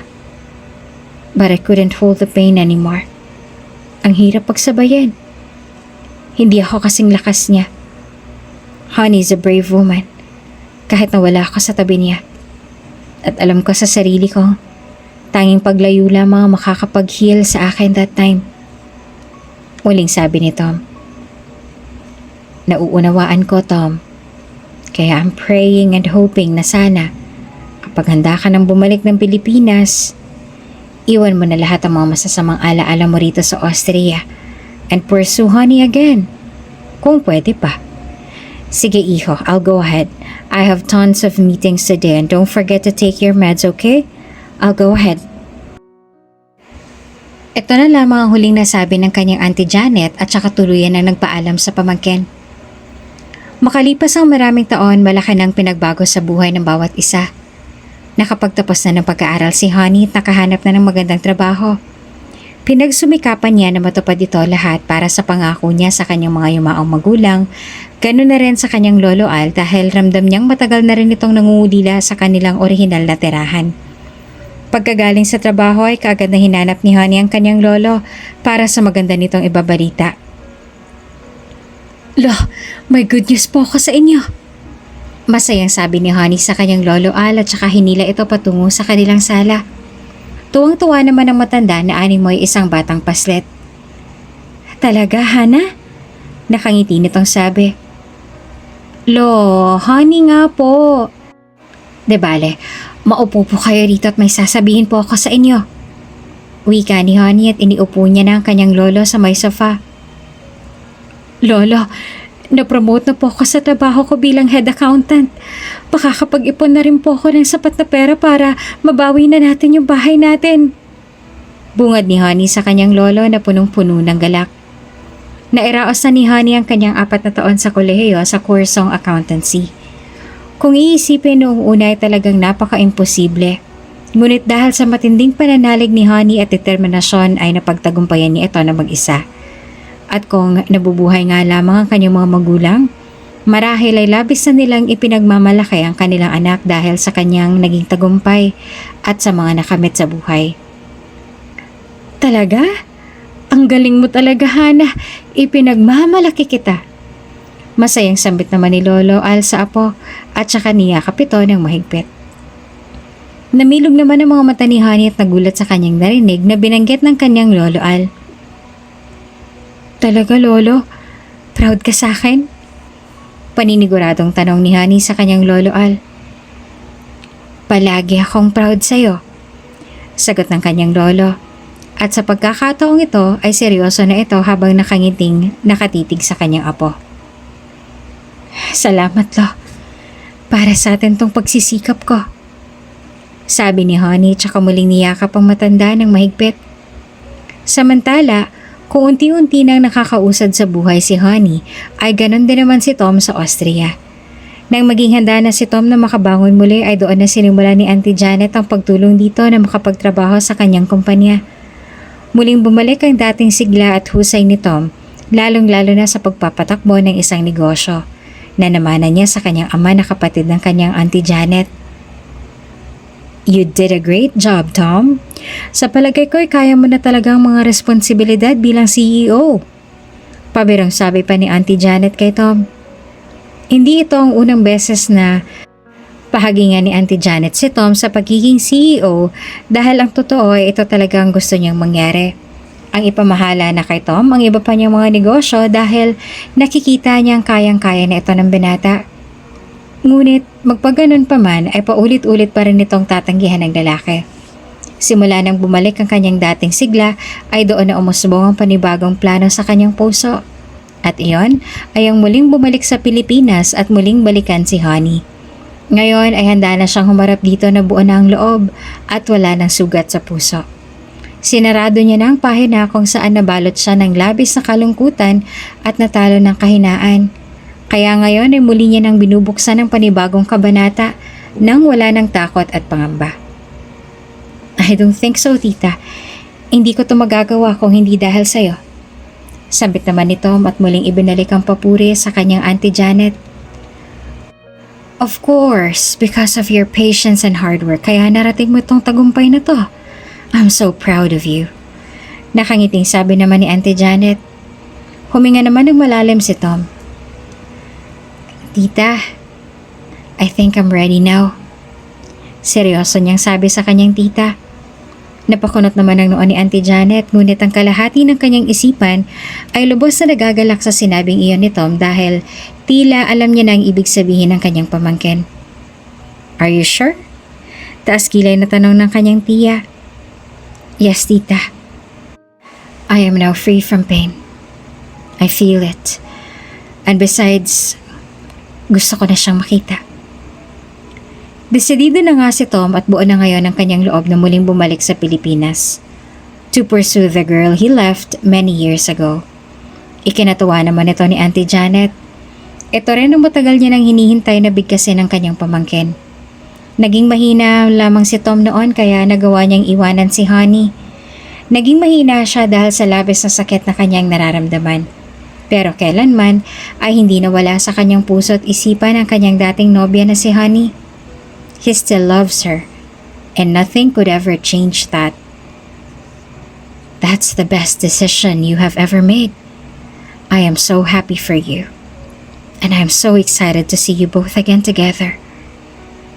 But I couldn't hold the pain anymore. Ang hirap pagsabayan. Hindi ako kasing lakas niya. Honey is a brave woman. Kahit nawala ako sa tabi niya. At alam ko sa sarili ko, tanging paglayo lamang ang makakapag-heal sa akin that time. Muling sabi ni Tom. Nauunawaan ko, Tom. Kaya I'm praying and hoping na sana kapag handa ka nang bumalik ng Pilipinas, iwan mo na lahat ng mga masasamang alaala mo rito sa Austria and pursue Honey again. Kung pwede pa. Sige, iho, I'll go ahead. I have tons of meetings today and don't forget to take your meds, okay? I'll go ahead. Ito na lamang ang huling nasabi ng kanyang Auntie Janet at saka tuluyan ang nagpaalam sa pamangkin. Makalipas ang maraming taon, malaki nang pinagbago sa buhay ng bawat isa. Nakapagtapos na ng pag-aaral si Honey at nakahanap na ng magandang trabaho. Pinagsumikapan niya na matupad ito lahat para sa pangako niya sa kanyang mga yumaong magulang, ganoon na rin sa kanyang lolo Al dahil ramdam niyang matagal na rin itong nangungulila sa kanilang orihinal na tirahan. Pagkagaling sa trabaho ay kaagad na hinanap ni Honey ang kanyang lolo para sa maganda nitong ibabalita. Lo, may good news po ako sa inyo. Masayang sabi ni Honey sa kanyang lolo Al at saka hinila ito patungo sa kanilang sala. Tuwang-tuwa naman ang matanda na animoy isang batang paslet. Talaga, Hana? Nakangiti nitong sabi. Lo, Honey nga po. De bale, maupo po kayo rito at may sasabihin po ako sa inyo. Wika ni Honey at iniupo niya na ang kanyang lolo sa may sofa. Lolo, na-promote na po ako sa trabaho ko bilang head accountant. Makakapag-ipon na rin po ako ng sapat na pera para mabawi na natin yung bahay natin. Bungad ni Honey sa kanyang lolo na punong-puno ng galak. Nairaos na ni Honey ang kanyang 4 na taon sa kolehiyo sa kursong accountancy. Kung iisipin noong una ay talagang napaka-imposible. Ngunit dahil sa matinding pananalig ni Honey at determinasyon ay napagtagumpayan niya ito na mag-isa. At kung nabubuhay nga lamang ang kanyang mga magulang, marahil ay labis na nilang ipinagmamalaki ang kanilang anak dahil sa kanyang naging tagumpay at sa mga nakamit sa buhay. Talaga? Ang galing mo talaga, Hana. Ipinagmamalaki kita. Masayang sambit naman ni Lolo Al sa apo at saka niyakap ito ng mahigpit. Namilog naman ang mga mata ni Honey at nagulat sa kanyang narinig na binanggit ng kanyang Lolo Al. Talaga, Lolo? Proud ka sa akin? Paniniguradong tanong ni Honey sa kanyang Lolo Al. Palagi akong proud sa'yo. Sagot ng kanyang lolo. At sa pagkakataong ito ay seryoso na ito habang nakangiting nakatitig sa kanyang apo. Salamat, Lo. Para sa atin tong pagsisikap ko. Sabi ni Honey tsaka muling niyakap ang matanda ng mahigpit. Samantala, Kung unti-unti nang nakakausad sa buhay si Honey, ay ganon din naman si Tom sa Austria. Nang maging handa na si Tom na makabangon muli ay doon na sinimula ni Auntie Janet ang pagtulong dito na makapagtrabaho sa kanyang kumpanya. Muling bumalik ang dating sigla at husay ni Tom, lalong-lalo na sa pagpapatakbo ng isang negosyo na namanan niya sa kanyang ama na kapatid ng kanyang Auntie Janet. You did a great job, Tom. Sa palagay ko'y kaya mo na talagang mga responsibilidad bilang CEO. Pabirong sabi pa ni Auntie Janet kay Tom. Hindi ito ang unang beses na pahagingan ni Auntie Janet si Tom sa pagiging CEO dahil ang totoo ay ito talagang gusto niyang mangyari. Ang ipamahala na kay Tom ang iba pa niyang mga negosyo dahil nakikita niyang kayang-kaya na ito ng binata. Ngunit magpaganon pa man ay paulit-ulit pa rin itong tatanggihan ng lalaki. Simula nang bumalik ang kanyang dating sigla ay doon na umusbong ang panibagong plano sa kanyang puso. At iyon ay ang muling bumalik sa Pilipinas at muling balikan si Honey. Ngayon ay handa na siyang humarap dito na buo na ang loob at wala ng sugat sa puso. Sinarado niya na ang pahina kung saan nabalot siya ng labis na kalungkutan at natalo ng kahinaan. Kaya ngayon ay muli niya nang binubuksan ng panibagong kabanata nang wala ng takot at pangamba. I don't think so, tita. Hindi ko to magagawa kung hindi dahil sa'yo. Sabit naman ni Tom at muling ibinalik ang papuri sa kanyang Auntie Janet. Of course, because of your patience and hard work, kaya narating mo itong tagumpay na to. I'm so proud of you. Nakangiting sabi naman ni Auntie Janet. Huminga naman ng malalim si Tom. Tita, I think I'm ready now. Seryoso niyang sabi sa kanyang tita. Napakunot naman ang noon ni Auntie Janet, ngunit ang kalahati ng kanyang isipan ay lubos na nagagalak sa sinabing iyon ni Tom dahil tila alam niya na ang ibig sabihin ng kanyang pamangkin. Are you sure? Taas kilay na tanong ng kanyang tiya. Yes, tita. I am now free from pain. I feel it. And besides, gusto ko na siyang makita. Desidido na nga si Tom at buo na ngayon ang kanyang loob na muling bumalik sa Pilipinas to pursue the girl he left many years ago. Ikinatuwa naman ito ni Auntie Janet. Ito rin ang matagal niya nang hinihintay na bigkasin ng kanyang pamangkin. Naging mahina lamang si Tom noon kaya nagawa niyang iwanan si Honey. Naging mahina siya dahil sa labis na sakit na kanyang nararamdaman. Pero kailanman ay hindi nawala sa kanyang puso at isipan ang kanyang dating nobya na si Honey. He still loves her, and nothing could ever change that. That's the best decision you have ever made. I am so happy for you, and I am so excited to see you both again together.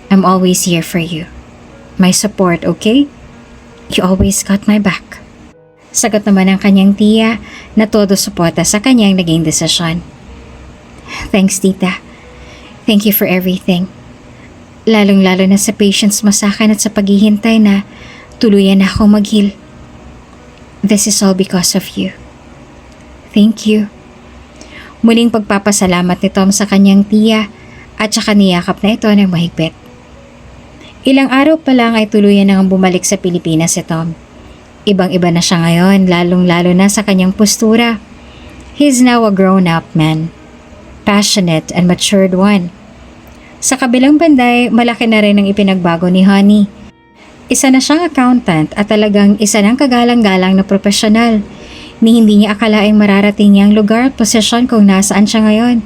I'm always here for you. My support, okay? You always got my back. Sagot naman ng kanyang tiya na todo suporta sa kanyang naging desisyon. Thanks, tita. Thank you for everything. Lalong-lalo na sa patience mo sa akin at sa paghihintay na tuluyan na akong mag-heal. This is all because of you. Thank you. Muling pagpapasalamat ni Tom sa kanyang tiya at saka niyakap na ito ng mahigpit. Ilang araw pa lang ay tuluyan nang bumalik sa Pilipinas si Tom. Ibang-iba na siya ngayon, lalong-lalo na sa kanyang postura. He's now a grown-up man, passionate and matured one. Sa kabilang banday, malaki na rin ang ipinagbago ni Honey. Isa na siyang accountant at talagang isa ng kagalang-galang na profesional. Ni hindi niya akalaing mararating niya ang lugar at posisyon kung nasaan siya ngayon.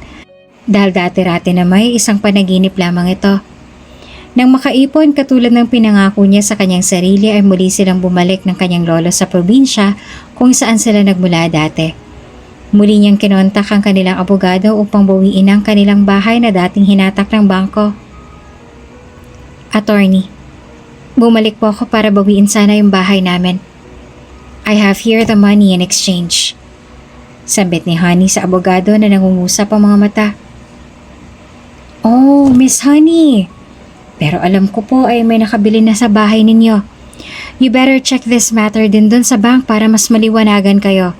Dahil dati-rati na may isang panaginip lamang ito. Nang makaipon katulad ng pinangako niya sa kanyang sarili ay muli silang bumalik ng kanyang lolo sa probinsya kung saan sila nagmula dati. Muli niyang kinontak ang kanilang abogado upang bawiin ang kanilang bahay na dating hinatak ng bangko. Attorney, bumalik po ako para bawiin sana yung bahay namin. I have here the money in exchange. Sambit ni Honey sa abogado na nangungusap ang mga mata. Oh, Miss Honey. Pero alam ko po ay may nakabili na sa bahay ninyo. You better check this matter din dun sa bank para mas maliwanagan kayo.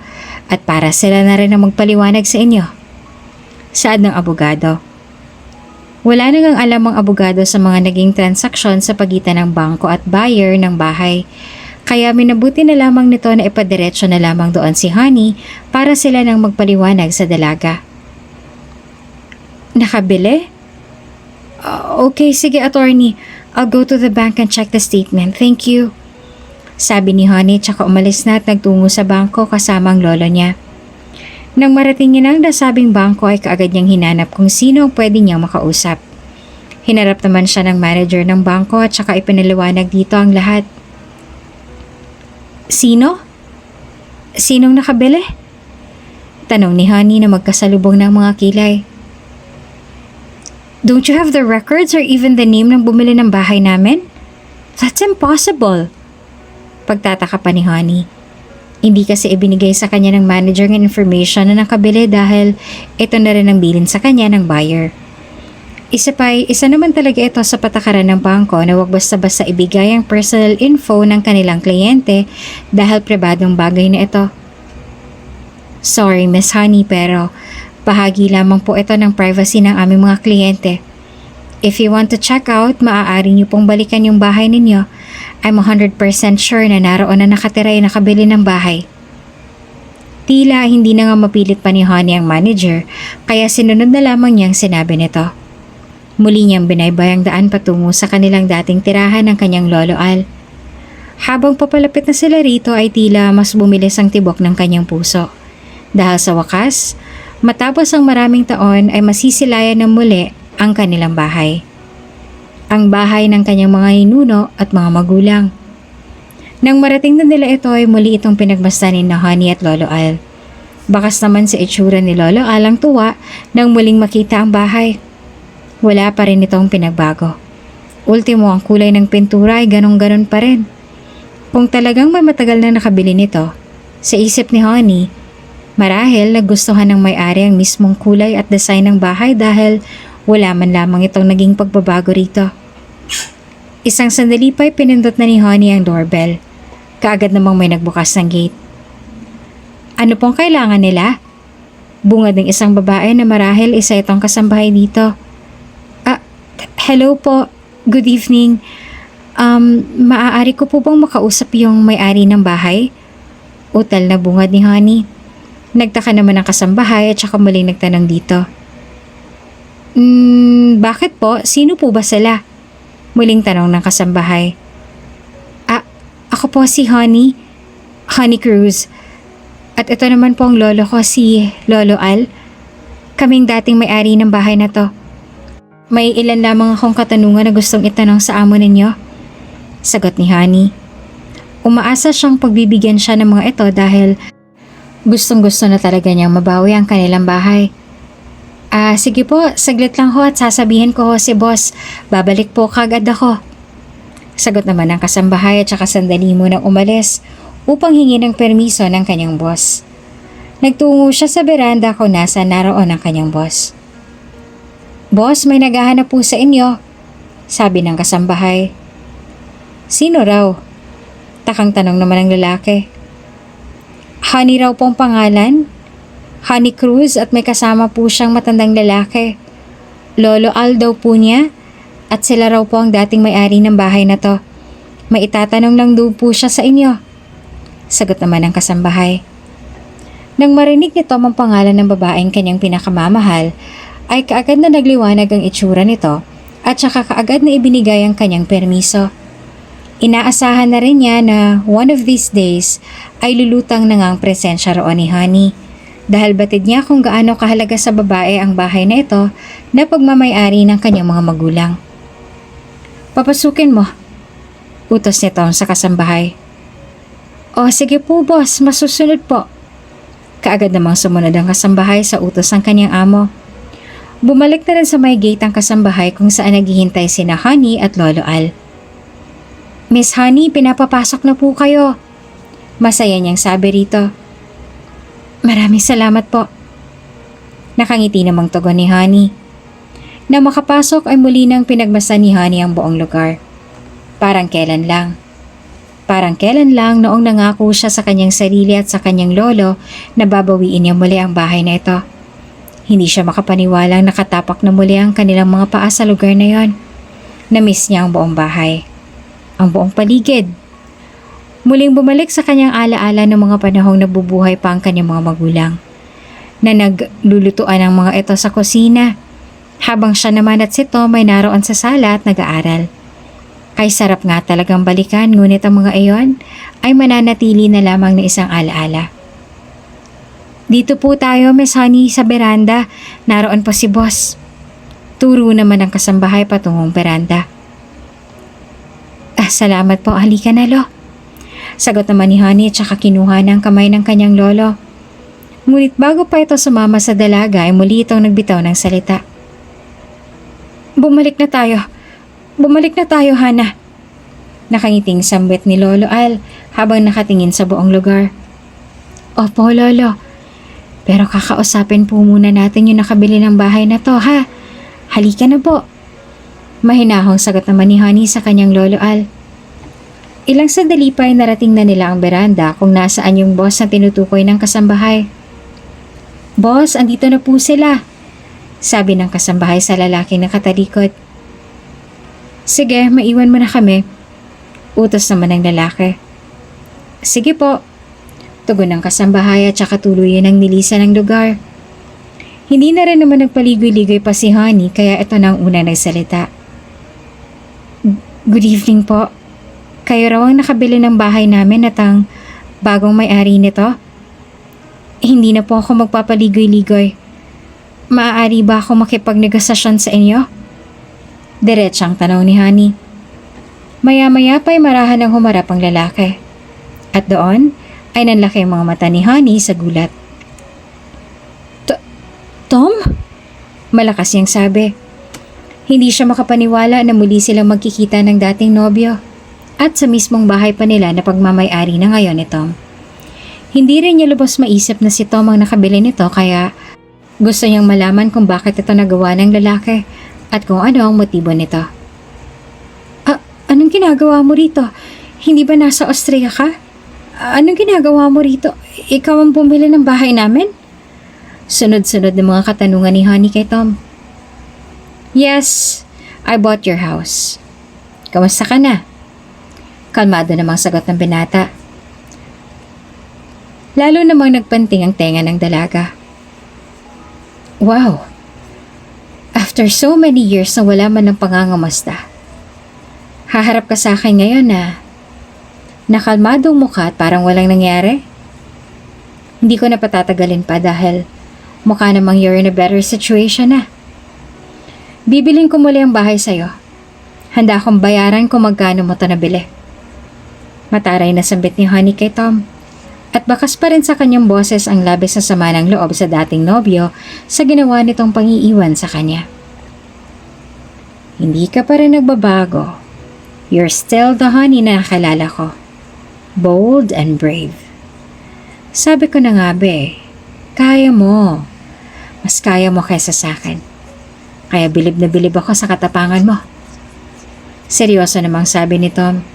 At para sila na rin ang magpaliwanag sa inyo. Saad ng abogado. Wala nang alam ang abogado sa mga naging transaksyon sa pagitan ng bangko at buyer ng bahay. Kaya minabuti na lamang nito na ipadiretso na lamang doon si Honey para sila nang magpaliwanag sa dalaga. Nakabili? Okay, sige attorney. I'll go to the bank and check the statement. Thank you. Sabi ni Honey tsaka umalis na at nagtungo sa bangko kasama ang lolo niya. Nang marating niya ng nasabing bangko ay kaagad niyang hinanap kung sino ang pwede niyang makausap. Hinarap naman siya ng manager ng bangko at saka ipinaliwanag dito ang lahat. Sino? Sinong nakabili? Tanong ni Honey na magkasalubong ng mga kilay. Don't you have the records or even the name ng bumili ng bahay namin? That's impossible. Pagtataka pa ni Honey. Hindi kasi ibinigay sa kanya ng manager ng information na nakabili dahil ito na rin ang bilin sa kanya ng buyer. Isa naman talaga ito sa patakaran ng bangko na wag basta-basta ibigay ang personal info ng kanilang kliyente dahil pribadong bagay na ito. Sorry Miss Honey pero bahagi lamang po ito ng privacy ng aming mga kliyente. If you want to check out, maaari niyo pong balikan yung bahay ninyo. I'm 100% sure na naroon na nakatira yung nakabili ng bahay. Tila hindi na nga mapilit pa ni Honey ang manager kaya sinunod na lamang niyang sinabi nito. Muli niyang binaybay ang daan patungo sa kanilang dating tirahan ng kanyang lolo Al. Habang papalapit na sila rito ay tila mas bumilis ang tibok ng kanyang puso. Dahil sa wakas, matapos ang maraming taon ay masisilayan ng muli ang kanilang bahay. Ang bahay ng kanyang mga ninuno at mga magulang. Nang marating na nila ito ay muli itong pinagmasdanin na Honey at Lolo Al. Bakas naman sa itsura ni Lolo Al ang tuwa nang muling makita ang bahay. Wala pa rin itong pinagbago. Ultimo ang kulay ng pintura ay ganong-ganon pa rin. Kung talagang may matagal na nakabili nito, sa isip ni Honey, marahil nagustuhan ng may-ari ang mismong kulay at design ng bahay dahil wala man lamang itong naging pagbabago rito. Isang sandali pa'y pinindot na ni Honey ang doorbell. Kaagad namang may nagbukas ng gate. Ano pong kailangan nila? Bungad ng isang babae na marahil isa itong kasambahay dito. Hello po. Good evening. Maaari ko po bang makausap yung may-ari ng bahay? Utal na bungad ni Honey. Nagtaka naman ang kasambahay at saka muling nagtanong dito. Bakit po? Sino po ba sila? Muling tanong ng kasambahay. Ako po si Honey. Honey Cruz. At ito naman po ang lolo ko, si Lolo Al. Kaming dating may-ari ng bahay na to. May ilan lamang akong katanungan na gustong itanong sa amo ninyo. Sagot ni Honey. Umaasa siyang pagbibigyan siya ng mga ito dahil gustong-gusto na talaga niyang mabawi ang kanilang bahay. Sige po, saglit lang ho at sasabihin ko ho si boss. Babalik po kagad ako. Sagot naman ng kasambahay at saka sandali munang umalis upang hingi ng permiso ng kanyang boss. Nagtungo siya sa beranda kung nasa naroon ang kanyang boss. Boss, may naghahanap po sa inyo, sabi ng kasambahay. Sino raw? Takang tanong naman ng lalaki. Honey raw pong pangalan? Honey Cruz at may kasama po siyang matandang lalaki. Lolo Al daw po niya at sila raw po ang dating may-ari ng bahay na to. May itatanong lang daw po siya sa inyo. Sagot naman ng kasambahay. Nang marinig ni Tom ang pangalan ng babaeng kanyang pinakamamahal, ay kaagad na nagliwanag ang itsura nito at saka kaagad na ibinigay ang kanyang permiso. Inaasahan na rin niya na one of these days ay lulutang na nga ang presensya roon ni Honey dahil batid niya kung gaano kahalaga sa babae ang bahay na ito na pagmamayari ng kanyang mga magulang. Papasukin mo, utos ni Tom sa kasambahay. O sige po boss, masusunod po. Kaagad namang sumunod ang kasambahay sa utos ng kanyang amo. Bumalik na rin sa may gate ang kasambahay kung saan naghihintay sina Honey at Lolo Al. Miss Honey, pinapapasok na po kayo. Masaya niyang sabi rito. Maraming salamat po. Nakangiti namang tugon ni Honey. Na makapasok ay muli nang pinagmasdan ni Honey ang buong lugar. Parang kailan lang. Parang kailan lang noong nangako siya sa kanyang sarili at sa kanyang lolo na babawiin niya muli ang bahay na ito. Hindi siya makapaniwalang nakatapak na muli ang kanilang mga paa sa lugar na yon. Na-miss niya ang buong bahay. Ang buong paligid. Muling bumalik sa kanyang alaala ng mga panahong nabubuhay pa ang kanyang mga magulang, na naglulutuan ang mga ito sa kusina, habang siya naman at si Tom ay naroon sa sala at nag-aaral. Ay sarap nga talagang balikan, ngunit ang mga iyon ay mananatili na lamang na isang alaala. Dito po tayo, Miss Honey, sa beranda. Naroon po si Boss. Turo naman ang kasambahay patungong beranda. Salamat po, halika na, Lo. Sagot naman ni Honey at saka kinuha ng kamay ng kanyang lolo. Ngunit bago pa ito sumama sa dalaga ay muli itong nagbitaw ng salita. Bumalik na tayo. Bumalik na tayo, Hana. Nakangiting sambit ni Lolo Al habang nakatingin sa buong lugar. Opo, Lolo. Pero kakausapin po muna natin yung nakabili ng bahay na to, ha? Halika na po. Mahinahong sagot naman ni Honey sa kanyang Lolo Al. Ilang sandali pa ay narating na nila ang beranda kung nasaan yung boss na tinutukoy ng kasambahay. Boss, andito na po sila, sabi ng kasambahay sa lalaking nakatalikod. Sige, maiwan mo na kami, utos naman ng lalaki. Sige po, tugon ng kasambahay at saka tuluyan ng nilisan ng lugar. Hindi na rin naman nagpaligoy-ligoy pa si Honey kaya ito na ang una nagsalita. Good evening po. Kayo raw ang nakabili ng bahay namin at ang bagong may-ari nito? Hindi na po ako magpapaligoy-ligoy. Maaari ba ako makipagnegosasyon sa inyo? Diretsang tanong ni Honey. Maya-maya pa'y marahan ng humarap ang lalaki. At doon ay nanlaki ang mga mata ni Honey sa gulat. Tom? Malakas niyang sabi. Hindi siya makapaniwala na muli silang magkikita ng dating nobyo. At sa mismong bahay pa nila na pagmamay-ari na ngayon ni Tom. Hindi rin niya lubos maisip na si Tom ang nakabili nito kaya gusto niyang malaman kung bakit ito nagawa ng lalaki at kung ano ang motibo nito. Anong ginagawa mo rito? Hindi ba nasa Austria ka? Anong ginagawa mo rito? Ikaw ang bumili ng bahay namin? Sunod-sunod ng mga katanungan ni Honey kay Tom. Yes, I bought your house. Kamusta ka na? Kalmado namang sagot ng binata. Lalo namang nagpanting ang tenga ng dalaga. Wow! After so many years na wala man ng pangangamusta, haharap ka sa akin ngayon na nakalmadong mukha at parang walang nangyari? Hindi ko na patatagalin pa dahil mukha namang you're in a better situation na. Bibiling ko muli ang bahay sa'yo. Handa akong bayaran kung magkano mo ito nabili. Mataray na sambit ni Honey kay Tom. At bakas pa rin sa kanyang boses ang labis na sama ng loob sa dating nobyo sa ginawa nitong pangiiwan sa kanya. Hindi ka pa rin nagbabago. You're still the Honey na nakalala ko. Bold and brave. Sabi ko na nga be, kaya mo. Mas kaya mo kaysa sa akin. Kaya bilib na bilib ako sa katapangan mo. Seryoso namang sabi ni Tom.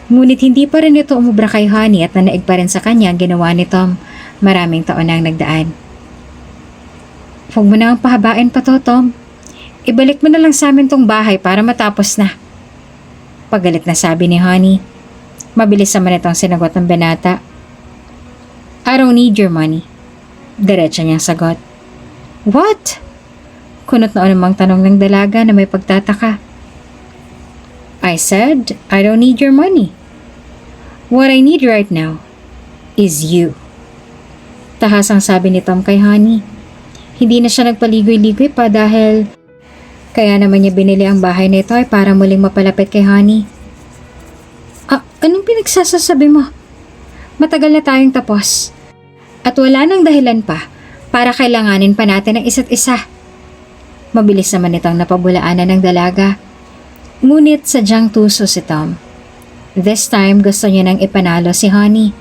Ngunit hindi pa rin ito umubra kay Honey at nanaig pa rin sa kanya ang ginawa ni Tom. Maraming taon na ang nagdaan. Huwag mo na ang pahabain pa to, Tom. Ibalik mo na lang sa amin tong bahay para matapos na. Pagalit na sabi ni Honey. Mabilis naman itong sinagot ng binata. I don't need your money. Diretsa niyang sagot. What? Kunot na namang tanong ng dalaga na may pagtataka. I said, I don't need your money. What I need right now is you. Tahas ang sabi ni Tom kay Honey. Hindi na siya nagpaligoy-ligoy pa dahil kaya naman niya binili ang bahay nito ay para muling mapalapit kay Honey. Anong pinagsasasabi mo? Matagal na tayong tapos. At wala nang dahilan pa para kailanganin pa natin ang isa't isa. Mabilis naman itong napabulaanan ng dalaga. Ngunit sadyang tuso si Tom. This time gusto niya nang ipanalo si Honey.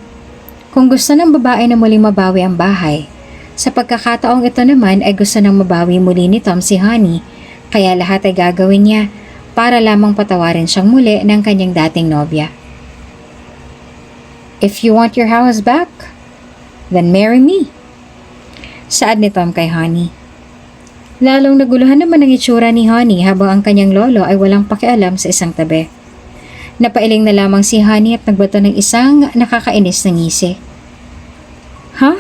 Kung gusto ng babae na muling mabawi ang bahay, sa pagkakataong ito naman ay gusto nang mabawi muli ni Tom si Honey, kaya lahat ay gagawin niya para lamang patawarin siyang muli ng kanyang dating nobya. If you want your house back, then marry me. Saad ni Tom kay Honey. Lalong naguluhan naman ang itsura ni Honey habang ang kanyang lolo ay walang pakialam sa isang tabi. Napailing na lamang si Honey at nagbato ng isang nakakainis na ngisi. Ha?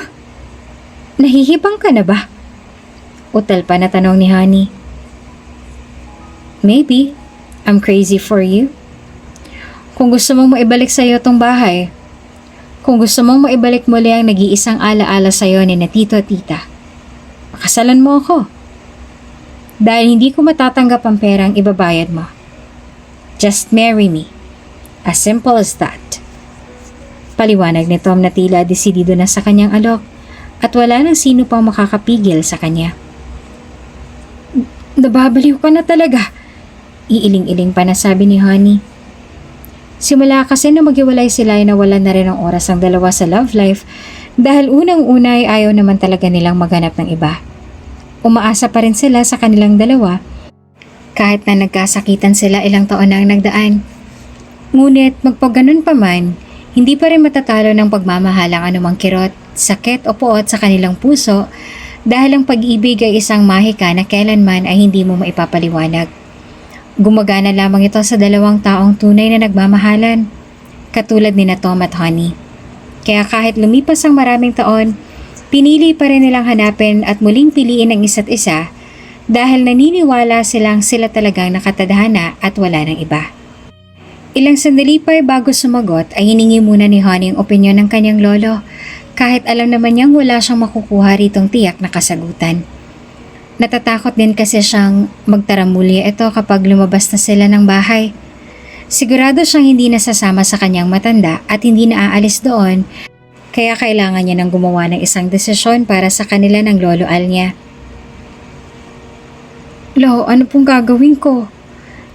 Nahihibang ka na ba? Utal pa na tanong ni Honey. Maybe. I'm crazy for you. Kung gusto mong maibalik sa'yo tong bahay, kung gusto mong maibalik muli ang nag-iisang alaala sa'yo ni na tito at tita, pakasalan mo ako. Dahil hindi ko matatanggap ang perang ibabayad mo. Just marry me. As simple as that. Paliwanag ni Tom na tila desidido na sa kanyang alok at wala nang sino pang makakapigil sa kanya. Nababaliw ka na talaga. Iiling-iling pa na sabi ni Honey. Simula kasi na maghiwalay sila ay nawalan na rin ang oras ang dalawa sa love life dahil unang-una ay ayaw naman talaga nilang maghanap ng iba. Umaasa pa rin sila sa kanilang dalawa kahit na nagkasakitan sila ilang taon na ang nagdaan. Ngunit magpaganon pa man, hindi pa rin matatalo ng pagmamahal ang anumang kirot, sakit o puot sa kanilang puso dahil ang pag-ibig ay isang mahika na kailanman ay hindi mo maipapaliwanag. Gumagana lamang ito sa dalawang taong tunay na nagmamahalan, katulad ni na Tom at Honey. Kaya kahit lumipas ang maraming taon, pinili pa rin nilang hanapin at muling piliin ang isa't isa dahil naniniwala silang sila talagang nakatadhana at wala ng iba. Ilang sandali pa bago sumagot ay hiningi muna ni Honey ang opinyon ng kanyang lolo kahit alam naman niyang wala siyang makukuha ritong tiyak na kasagutan. Natatakot din kasi siyang magtaramulya ito kapag lumabas na sila ng bahay. Sigurado siyang hindi nasasama sa kanyang matanda at hindi na aalis doon kaya kailangan niya nang gumawa ng isang desisyon para sa kanila ng lolo Al niya. Lo, ano pong gagawin ko?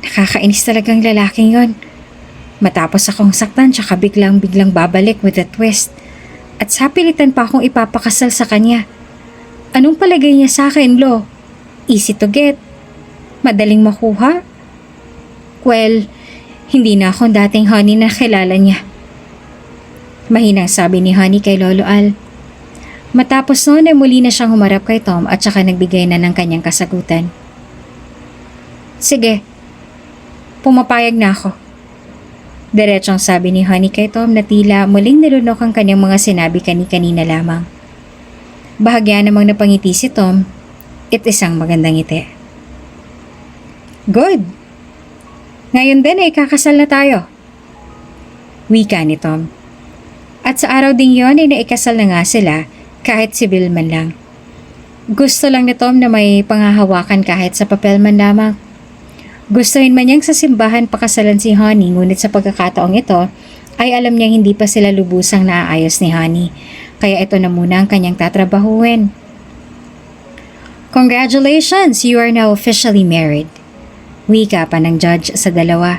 Nakakainis talagang lalaking yon. Matapos akong saktan tsaka biglang babalik with a twist. At sapilitan pa akong ipapakasal sa kanya. Anong palagay niya sa akin, Lo? Easy to get? Madaling makuha? Well, hindi na akong dating Honey na kilala niya. Mahinang sabi ni Honey kay Lolo Al. Matapos noon ay muli na siyang humarap kay Tom at saka nagbigay na ng kanyang kasagutan. Sige, pumapayag na ako. Diretsong sabi ni Honey kay Tom na tila muling nilunok ang kanyang mga sinabi kani-kanina lamang. Bahagya namang napangiti si Tom, it isang magandang ngiti. Good! Ngayon din ay kakasal na tayo. Wika ni Tom. At sa araw ding yon ay naikasal na nga sila kahit sibil man lang. Gusto lang ni Tom na may pangahawakan kahit sa papel man lamang. Gustuhin man niyang sa simbahan pakasalan si Honey ngunit sa pagkakataong ito ay alam niyang hindi pa sila lubusang naaayos ni Honey kaya ito na muna ang kanyang tatrabahuin. Congratulations! You are now officially married. Wika pa ng judge sa dalawa.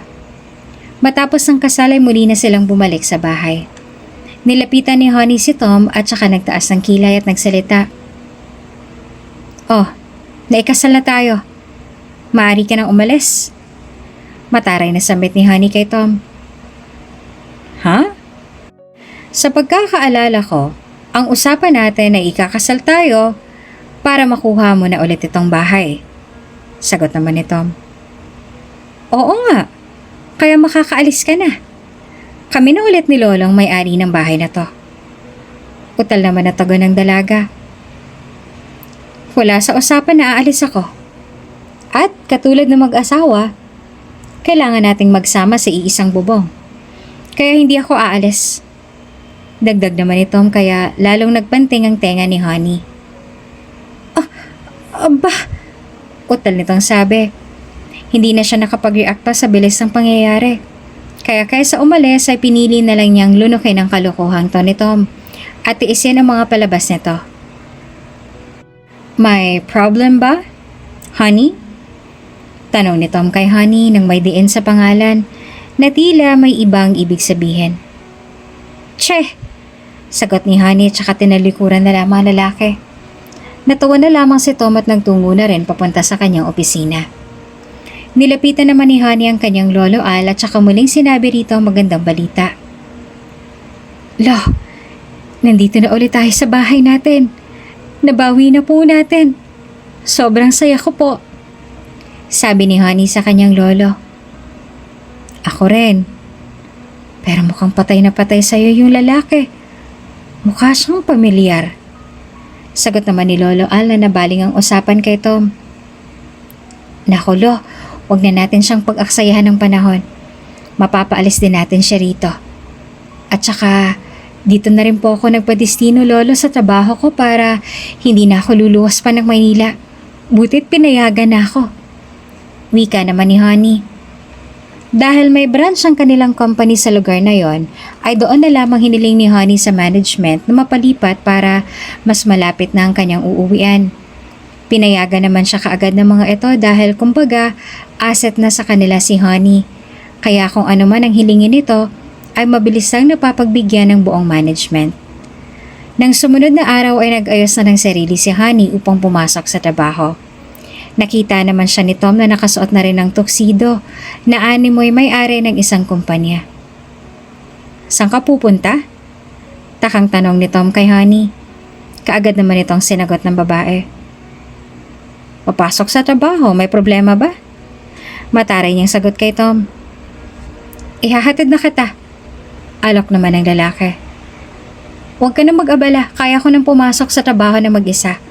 Matapos ang kasal ay muli na silang bumalik sa bahay. Nilapitan ni Honey si Tom at saka nagtaas ng kilay at nagsalita. Oh, naikasal na tayo. Maaari ka nang umalis. Mataray na sambit ni Honey kay Tom. Ha? Sa pagkakaalala ko, ang usapan natin ay ikakasal tayo para makuha mo na ulit itong bahay. Sagot naman ni Tom. Oo nga, kaya makakaalis ka na. Kami na ulit ni Lolong may-ari ng bahay na to. Utal naman na tago ng dalaga. Wala sa usapan na aalis ako. At katulad ng mag-asawa, kailangan nating magsama sa iisang bubong. Kaya hindi ako aalis. Dagdag naman ni Tom kaya lalong nagpanting ang tenga ni Honey. Aba, utal nitong sabi. Hindi na siya nakapag-react pa sa bilis ng pangyayari. Kaya kaysa umalis ay pinili na lang niyang lunukin ang kalokohang to ni Tom at tiisin ang mga palabas nito. May problem ba, Honey? Tanong ni Tom kay Honey nang may diin sa pangalan na tila may ibang ibig sabihin. Tse! Sagot ni Honey tsaka tinalikuran na lamang lalaki. Natuwa na lamang si Tom at nagtungo na rin papunta sa kanyang opisina. Nilapitan naman ni Honey ang kanyang lolo Al at saka muling sinabi rito ang magandang balita. Lo, nandito na ulit tayo sa bahay natin. Nabawi na po natin. Sobrang saya ko po. Sabi ni Honey sa kanyang lolo. Ako rin. Pero mukhang patay na patay sa'yo yung lalaki. Mukha siyang pamilyar. Sagot naman ni Lolo Al na nabaling ang usapan kay Tom. Naku Lo, huwag na natin siyang pag-aksayahan ng panahon. Mapapaalis din natin siya rito. At saka, dito na rin po ako nagpadestino Lolo sa trabaho ko para hindi na ako luluwas pa ng Maynila. Butit pinayagan na ako. Wika naman ni Honey. Dahil may branch ang kanilang company sa lugar na yon, ay doon na lamang hiniling ni Honey sa management na mapalipat para mas malapit na ang kanyang uuwian. Pinayagan naman siya kaagad ng mga ito dahil kumbaga asset na sa kanila si Honey. Kaya kung ano man ang hilingin nito ay mabilis lang napapagbigyan ng buong management. Nang sumunod na araw ay nag-ayos na ng sarili si Honey upang pumasok sa trabaho. Nakita naman siya ni Tom na nakasuot na rin ng tuxedo na animoy may-ari ng isang kumpanya. Saan ka pupunta? Takang tanong ni Tom kay Honey. Kaagad naman itong sinagot ng babae. Papasok sa trabaho, may problema ba? Mataray niyang sagot kay Tom. Ihahatid na kita. Alok naman ng lalaki. Huwag ka na mag-abala, kaya ko nang pumasok sa trabaho na mag-isa.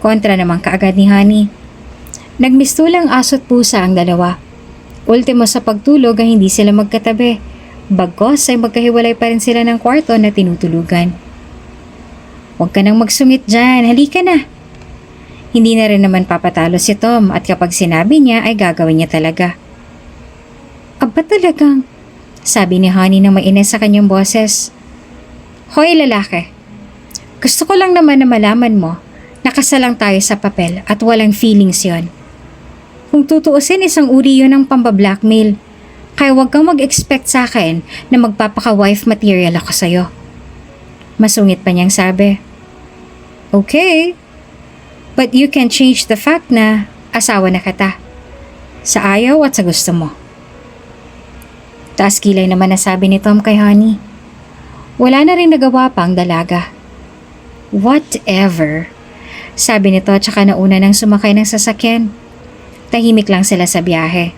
Kontra naman kaagad ni Honey. Nagmistulang aso't pusa ang dalawa. Ultimo sa pagtulog ay hindi sila magkatabi. Bagkos ay magkahiwalay pa rin sila ng kwarto na tinutulugan. Huwag ka nang magsungit dyan, halika na. Hindi na rin naman papatalo si Tom at kapag sinabi niya ay gagawin niya talaga. Aba talagang, sabi ni Honey na mainis sa kanyang boses. Hoy lalaki, gusto ko lang naman na malaman mo, nakasalang tayo sa papel at walang feelings yon. Kung tutuusin isang uri yun ng pambablackmail, kaya huwag kang mag-expect sa akin na magpapaka-wife material ako sa'yo. Masungit pa niyang sabi. Okay, but you can change the fact na asawa na kita. Sa ayaw at sa gusto mo. Taas kilay naman na sabi ni Tom kay Honey. Wala na rin nagawa pa ang dalaga. Whatever, sabi nito at saka nauna nang sumakay ng sasakyan. Tahimik lang sila sa biyahe.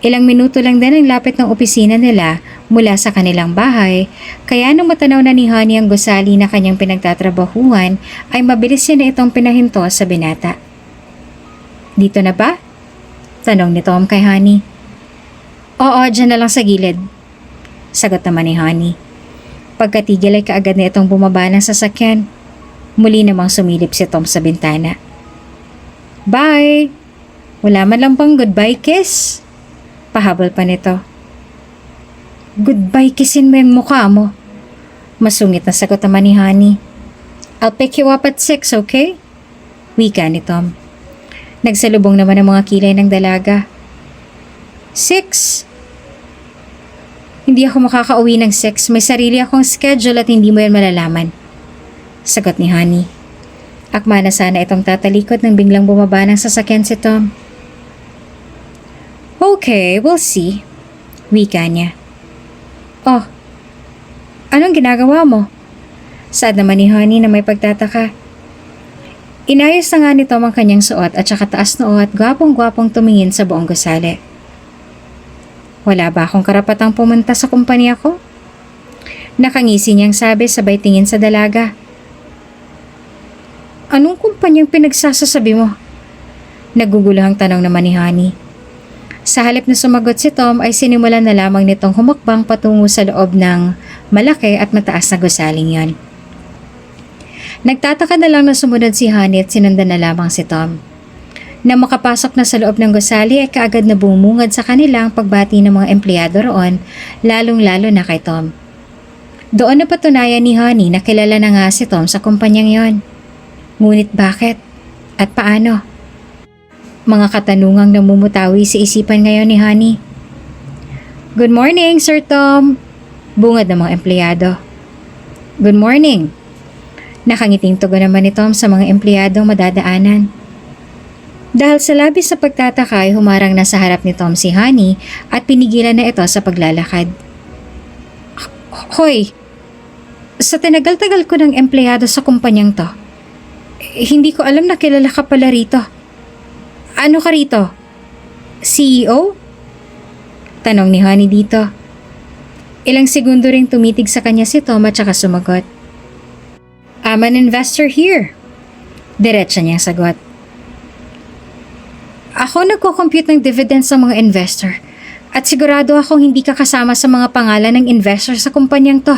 Ilang minuto lang din ang lapit ng opisina nila mula sa kanilang bahay, kaya nung matanaw na ni Honey ang gusali na kanyang pinagtatrabahuhan, ay mabilis niya na itong pinahinto sa binata. Dito na ba? Tanong ni Tom kay Honey. Oo, dyan na lang sa gilid. Sagot naman ni Honey. Pagkatigil ay kaagad na itong bumaba ng sasakyan. Muli namang sumilip si Tom sa bintana. Bye! Wala man lang pang goodbye kiss? Pahabol pa nito. Goodbye kissin mo yung mukha mo. Masungit na sagot naman ni Honey. I'll pick you up at 6, okay? Wika ni Tom. Nagsalubong naman ang mga kilay ng dalaga. 6? Hindi ako makakauwi ng 6. May sarili akong schedule at hindi mo yan malalaman. Sagot ni Honey. Akma na sana itong tatalikod nang biglang bumaba ng sasakyan si Tom. Okay, we'll see. Wika niya. Oh, anong ginagawa mo? Sad naman ni Honey na may pagtataka. Inayos na nga ni Tom ang kanyang suot at saka taas noo at gwapong-gwapong tumingin sa buong gusali. Wala ba akong karapatang pumunta sa kumpanya ko? Nakangisi niyang sabi sabay tingin sa dalaga. Anong kumpanyang pinagsasasabi mo? Naguguluhang tanong naman ni Honey. Sa halip na sumagot si Tom ay sinimulan na lamang nitong humakbang patungo sa loob ng malaki at mataas na gusaling yon. Nagtataka na lang na sumunod si Honey at sinundan na lamang si Tom. Na makapasok na sa loob ng gusali ay kaagad na bumungad sa kanila ang pagbati ng mga empleyado roon, lalong-lalo na kay Tom. Doon na patunayan ni Honey na kilala na nga si Tom sa kumpanyang yon. Ngunit bakit? At paano? Mga katanungang namumutawi sa isipan ngayon ni Honey. Good morning, Sir Tom! Bungad ng mga empleyado. Good morning! Nakangiting tugon naman ni Tom sa mga empleyadong madadaanan. Dahil sa labis sa pagtataka ay humarang na sa harap ni Tom si Honey at pinigilan na ito sa paglalakad. Hoy! Sa tinagal-tagal ko ng empleyado sa kumpanyang to, hindi ko alam na kilala ka pala rito. Ano ka rito? CEO? Tanong ni Honey dito. Ilang segundo ring tumitig sa kanya si Tom at saka sumagot. I'm an investor here. Diretsa niyang sagot. Ako nagko-compute ng dividends sa mga investor at sigurado akong hindi ka kasama sa mga pangalan ng investor sa kumpanyang to.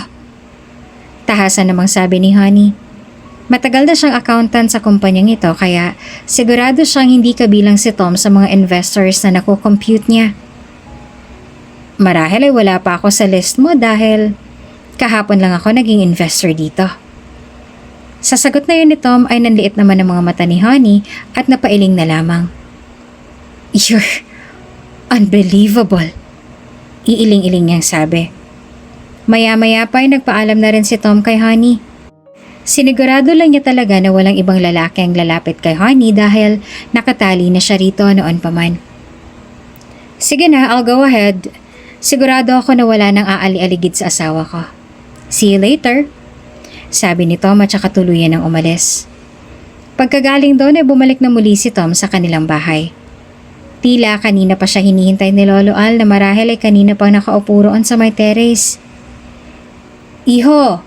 Tahasan namang sabi ni Honey. Matagal na siyang accountant sa kumpanyang ito kaya sigurado siyang hindi kabilang si Tom sa mga investors na nako-compute niya. Marahil ay wala pa ako sa list mo dahil kahapon lang ako naging investor dito. Sa sagot na yun ni Tom ay nanliit naman ang mga mata ni Honey at napailing na lamang. You're unbelievable. Iiling-iling niyang sabi. Maya-maya pa ay nagpaalam na rin si Tom kay Honey. Sinigurado lang niya talaga na walang ibang lalaki ang lalapit kay Honey dahil nakatali na siya rito noon pa man. Sige na, I'll go ahead. Sigurado ako na wala nang aali-aligid sa asawa ko. See you later. Sabi ni Tom at saka tuluyan ng umalis. Pagkagaling doon ay bumalik na muli si Tom sa kanilang bahay. Tila kanina pa siya hinihintay ni Lolo Al na marahil ay kanina pang nakaupo roon sa may terrace. Iho!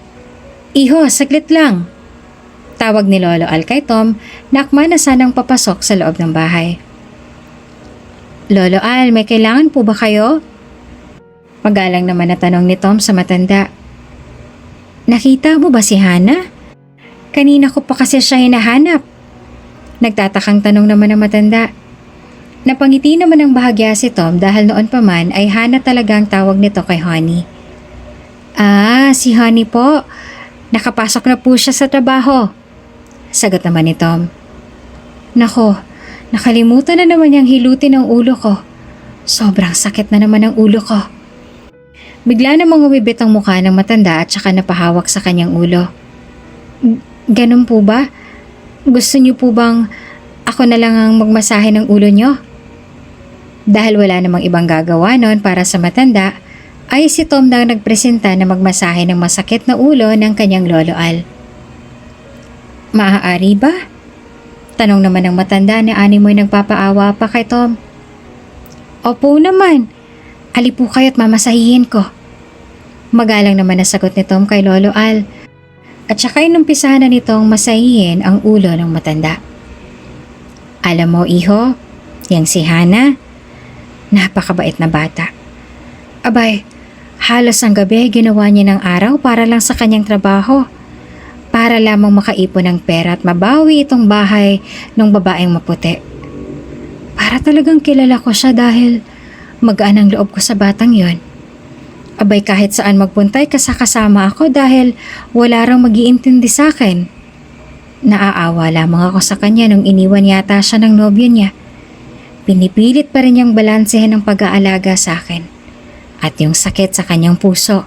Iho, saglit lang! Tawag ni Lolo Al kay Tom na akma na sanang papasok sa loob ng bahay. Lolo Al, may kailangan po ba kayo? Magalang naman na tanong ni Tom sa matanda. Nakita mo ba si Hana? Kanina ko pa kasi siya hinahanap. Nagtatakang tanong naman ng matanda. Napangiti naman ng bahagya si Tom dahil noon pa man ay Hana talaga ang tawag nito kay Honey. Ah, si Honey po. Nakapasok na po siya sa trabaho. Sagot naman ni Tom. Nako, nakalimutan na naman niyang hilutin ang ulo ko. Sobrang sakit na naman ang ulo ko. Bigla namang umibit ang mukha ng matanda at saka napahawak sa kanyang ulo. Ganun po ba? Gusto niyo po bang ako na lang ang magmasahe ng ulo niyo? Dahil wala namang ibang gagawa noon para sa matanda, ay si Tom na nagpresenta na magmasahe ng masakit na ulo ng kanyang Lolo Al. Maaari ba? Tanong naman ng matanda na animoy nagpapaawa pa kay Tom. Opo naman. Ali po kayo't mamasahihin ko. Magalang naman na sagot ni Tom kay Lolo Al. At saka inumpisahan na nitong masahihin ang ulo ng matanda. Alam mo, iho, yang si Hana, napakabait na bata. Abay, halos ang gabi ginawa niya ng araw para lang sa kanyang trabaho. Para lamang makaipon ng pera at mabawi itong bahay ng babaeng maputi. Para talagang kilala ko siya dahil magaan ang loob ko sa batang yon. Abay kahit saan magpuntay kasama ako dahil wala rang mag-iintindi sa akin. Naaawa lamang ako sa kanya nung iniwan yata siya ng nobyo niya. Pinipilit pa rin niyang balansehin ang pag-aalaga sa akin. At yung sakit sa kanyang puso.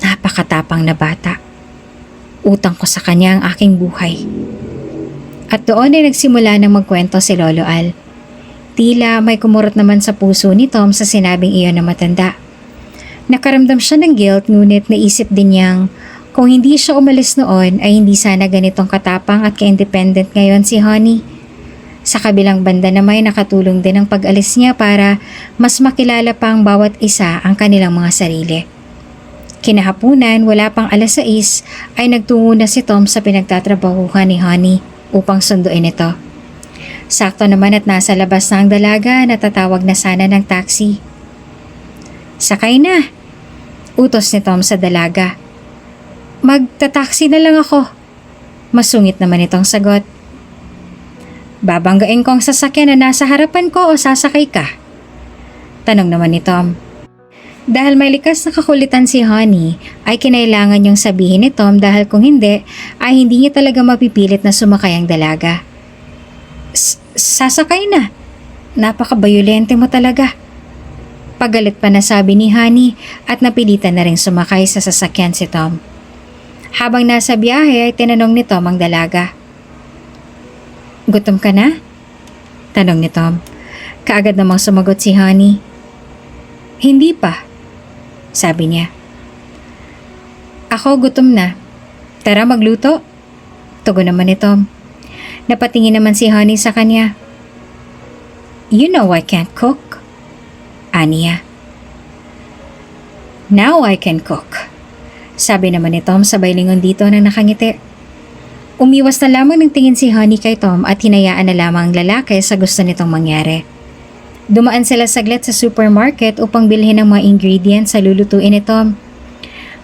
Napakatapang na bata. Utang ko sa kanya ang aking buhay. At doon ay nagsimula ng magkwento si Lolo Al. Tila may kumurot naman sa puso ni Tom sa sinabing iyon na matanda. Nakaramdam siya ng guilt ngunit naisip din niyang kung hindi siya umalis noon ay hindi sana ganitong katapang at ka-independent ngayon si Honey. Sa kabilang banda naman nakatulong din ang pag-alis niya para mas makilala pa ang bawat isa ang kanilang mga sarili. Kinahapunan, wala pang 6:00 ay nagtungo na si Tom sa pinagtatrabahuhan ni Honey upang sunduin ito. Sakto naman at nasa labas na ang dalaga na tatawag na sana ng taxi. Sakay na, utos ni Tom sa dalaga. Magta-taxi na lang ako. Masungit naman itong sagot. Babanggain ko ang sasakyan na nasa harapan ko o sasakay ka? Tanong naman ni Tom. Dahil may likas na kakulitan si Honey, ay kinailangan niyang sabihin ni Tom dahil kung hindi, ay hindi niya talaga mapipilit na sumakay ang dalaga. Sasakay na. Napaka-bayolente mo talaga. Pagalit pa na sabi ni Honey at napilitan na rin sumakay sa sasakyan si Tom. Habang nasa biyahe ay tinanong ni Tom ang dalaga. Gutom ka na? Tanong ni Tom. Kaagad namang sumagot si Honey. Hindi pa, sabi niya. Ako gutom na. Tara magluto. Tugon naman ni Tom. Napatingin naman si Honey sa kanya. You know I can't cook. Aniya. Now I can cook. Sabi naman ni Tom sabay lingon dito nang nakangiti. Umiwas na lamang ng tingin si Honey kay Tom at hinayaan na lamang ang lalaki sa gusto nitong mangyari. Dumaan sila saglit sa supermarket upang bilhin ang mga ingredients sa lulutuin ni Tom.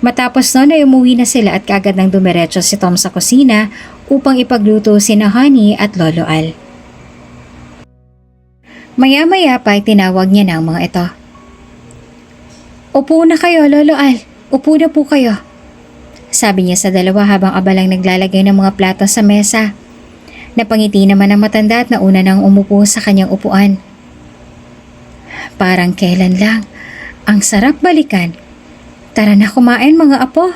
Matapos noon ay umuwi na sila at kaagad nang dumiretso si Tom sa kusina upang ipagluto sina Honey at Lolo Al. Maya-maya pa ay tinawag niya na ang mga ito. Upo na kayo, Lolo Al. Upo na po kayo. Sabi niya sa dalawa habang abalang naglalagay ng mga plato sa mesa. Napangiti naman ang matanda at nauna nang umupo sa kanyang upuan. Parang kailan lang. Ang sarap balikan. Tara na kumain mga apo.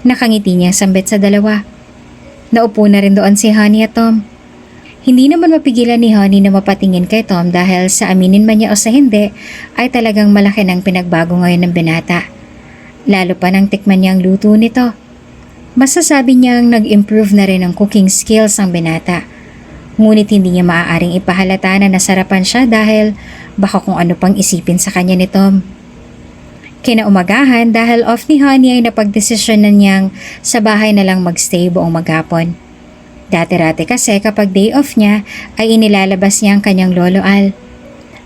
Nakangiti niya sambit sa dalawa. Naupo na rin doon si Honey at Tom. Hindi naman mapigilan ni Honey na mapatingin kay Tom dahil sa aminin man niya o sa hindi ay talagang malaki ng pinagbago ngayon ng binata. Lalo pa nang tikman niya ang luto nito. Masasabi niyang nag-improve na rin ang cooking skills ang binata. Ngunit hindi niya maaaring ipahalata na nasarapan siya dahil baka kung ano pang isipin sa kanya ni Tom. Kinaumagahan dahil off ni Honey ay napagdesisyon na niyang sa bahay na lang magstay buong maghapon. Dati-rati kasi kapag day off niya ay inilalabas niya ang kanyang Lolo Al.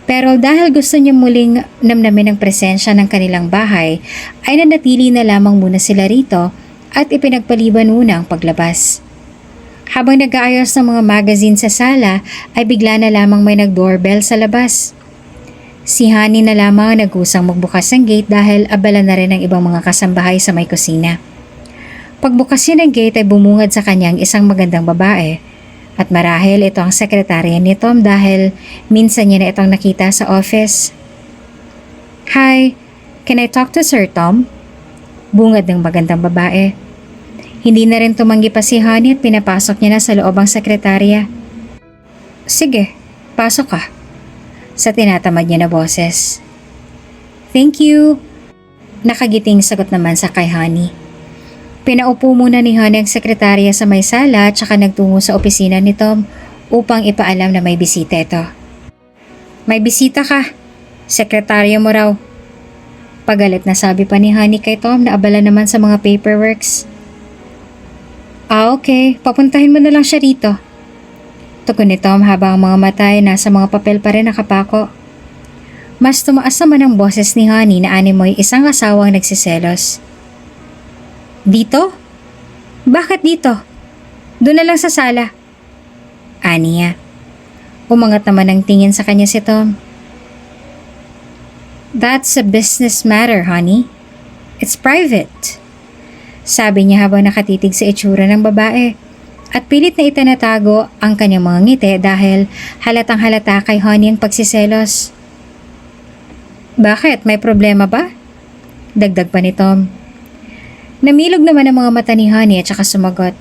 Pero dahil gusto niya muling namnamin ang presensya ng kanilang bahay ay nanatili na lamang muna sila rito at ipinagpaliban muna ang paglabas. Habang nag-aayos ng mga magazine sa sala ay bigla na lamang may nag-doorbell sa labas. Si Honey na lamang nag-usang magbukas ng gate dahil abala na rin ang ibang mga kasambahay sa may kusina. Pagbukas niya ng gate ay bumungad sa kanyang isang magandang babae at marahil ito ang sekretarya ni Tom dahil minsan niya na itong nakita sa office. Hi, can I talk to Sir Tom? Bungad ng magandang babae. Hindi na rin tumanggi pa si Honey at pinapasok niya na sa loob ang sekretarya. Sige, pasok ka. Sa tinatamad niya na boses. Thank you. Nakagiting sagot naman sa kay Honey. Pinaupo muna ni Honey ang sekretarya sa may sala at saka nagtungo sa opisina ni Tom upang ipaalam na may bisita ito. May bisita ka. Sekretarya mo raw. Pagalit na sabi pa ni Honey kay Tom na abala naman sa mga paperworks. Okay. Papuntahin mo na lang siya rito. Tugon ni Tom habang ang mga mata ay nasa mga papel pa rin nakapako. Mas tumaas naman ang boses ni Honey na animoy isang asawang nagsiselos. Dito? Bakit dito? Doon na lang sa sala. Aniya. Umangat naman ang tingin sa kanya si Tom. That's a business matter, honey. It's private. Sabi niya habang nakatitig sa itsura ng babae. At pilit na itinatago ang kanyang mga ngiti dahil halatang halata kay Honey ang pagsiselos. Bakit? May problema ba? Dagdag pa ni Tom. Namilog naman ang mga mata ni Honey at saka sumagot.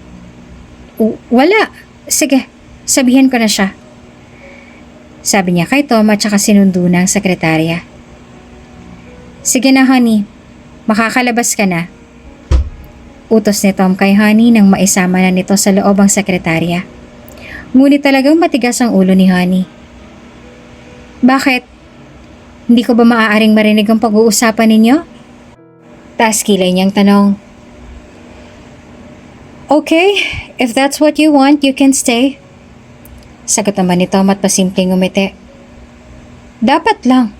Wala. Sige, sabihin ko na siya. Sabi niya kay Tom at saka sinundo na ang sekretarya. Sige na Honey, makakalabas ka na. Utos ni Tom kay Honey nang maisama na nito sa loob ang sekretarya. Ngunit talagang matigas ang ulo ni Honey. Bakit? Hindi ko ba maaaring marinig ang pag-uusapan ninyo? Taas kilay niyang tanong. Okay, if that's what you want, you can stay. Sagot naman ni Tom at pasimpleng umiti. Dapat lang.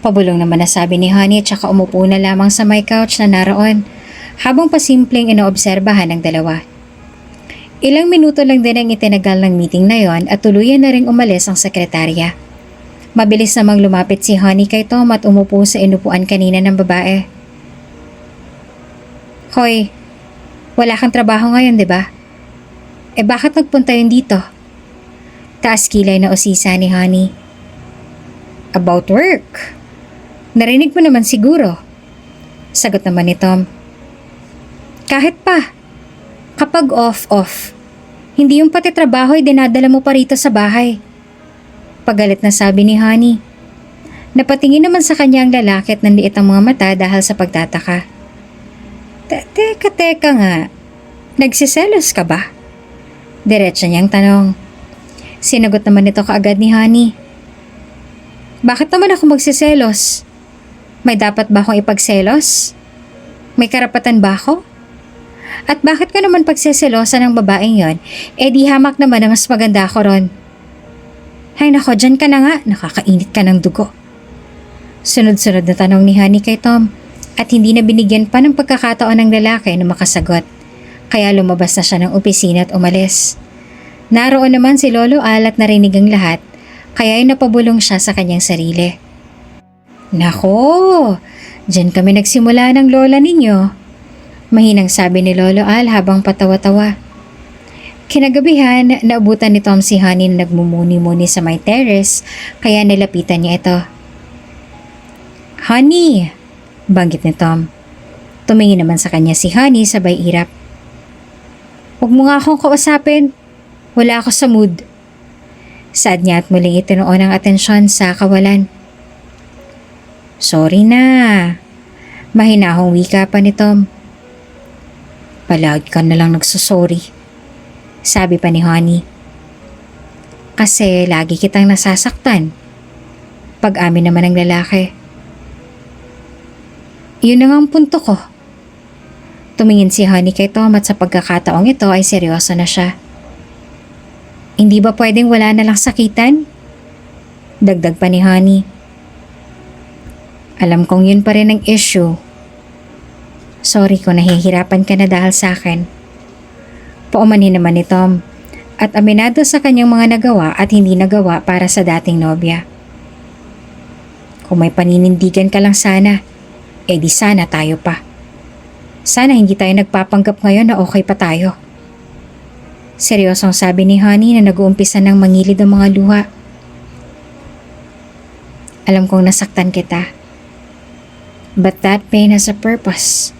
Pabulong naman na sabi ni Honey at saka umupo na lamang sa may couch na naroon habang pasimpleng inoobserbahan ng dalawa. Ilang minuto lang din ang itinagal ng meeting na yon at tuluyan na ring umalis ang sekretarya. Mabilis namang lumapit si Honey kay Tom at umupo sa inupuan kanina ng babae. Hoy, wala kang trabaho ngayon, di ba? Bakit nagpunta yun dito? Taas kilay na usisa ni Honey. About work. Narinig mo naman siguro. Sagot naman ni Tom. Kahit pa. Kapag off. Hindi yung pati trabaho ay dinadala mo pa rito sa bahay. Pagalit na sabi ni Honey. Napatingin naman sa kanya ang lalaki at nanliit ang mga mata dahil sa pagtataka. Teka nga. Nagsiselos ka ba? Diretso niyang tanong. Sinagot naman ito kaagad ni Honey. Bakit naman ako magsiselos? May dapat ba akong ipagselos? May karapatan ba ako? At bakit ko naman pagseselosa ng babaeng yon? Di hamak naman na mas maganda ako ron. Hay nako, dyan ka na nga, nakakainit ka ng dugo. Sunod-sunod na tanong ni Honey kay Tom at hindi na binigyan pa ng pagkakataon ng lalaki na makasagot. Kaya lumabas na siya ng opisina at umalis. Naroon naman si Lolo Al at narinig ang lahat, kaya ay napabulong siya sa kanyang sarili. Nako, dyan kami nagsimula ng lola ninyo. Mahinang sabi ni Lolo Al habang patawa-tawa. Kinagabihan, naabutan ni Tom si Honey na nagmumuni-muni sa may terrace, kaya nilapitan niya ito. Honey, banggit ni Tom. Tumingin naman sa kanya si Honey sabay irap. Huwag mo nga akong kausapin. Wala ako sa mood. Sad niya at muling itinuon ang atensyon sa kawalan. Sorry na. Mahinahong wika pa ni Tom. Palagi ka na lang nagsusorry. Sabi pa ni Honey. Kasi lagi kitang nasasaktan. Pag-amin naman ng lalaki. Yun na nga ang punto ko. Tumingin si Honey kay Tom at sa pagkakataong ito ay seryoso na siya. Hindi ba pwedeng wala na lang sakitan? Dagdag pa ni Honey. Alam kong yun pa rin ang issue. Sorry kung nahihirapan ka na dahil sa akin. Paumanin naman ni Tom at aminado sa kanyang mga nagawa at hindi nagawa para sa dating nobya. Kung may paninindigan ka lang sana, di sana tayo pa. Sana hindi tayo nagpapanggap ngayon na okay pa tayo. Seryosong sabi ni Honey na nag-uumpisa ng mangilid ang mga luha. Alam kong nasaktan kita. But that pain has a purpose.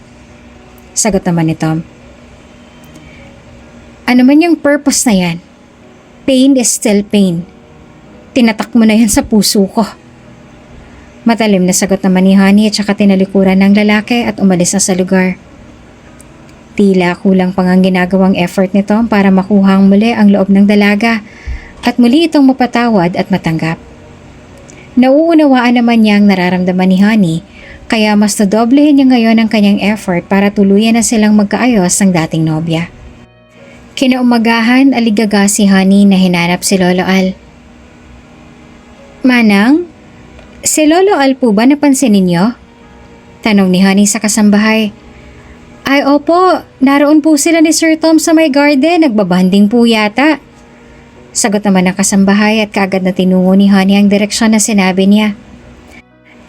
Sagot naman ni Tom. Ano man yung purpose na yan, pain is still pain. Tinatak mo na yan sa puso ko. Matalim na sagot naman ni Honey at saka tinalikuran ng lalaki at umalis na sa lugar. Tila kulang pang ang ginagawang effort ni Tom para makuhang muli ang loob ng dalaga at muli itong mapatawad at matanggap. Nauunawaan naman niya ang nararamdaman ni Honey, kaya mas nadoblehin niya ngayon ang kanyang effort para tuluyan na silang magkaayos ng dating nobya. Kinaumagahan, aligaga si Honey na hinanap si Lolo Al. Manang, si Lolo Al po ba napansin ninyo? Tanong ni Honey sa kasambahay. Ay opo, naroon po sila ni Sir Tom sa may garden, nagbabanding po yata. Sagot naman ng kasambahay at kaagad na tinungo ni Honey ang direksyon na sinabi niya.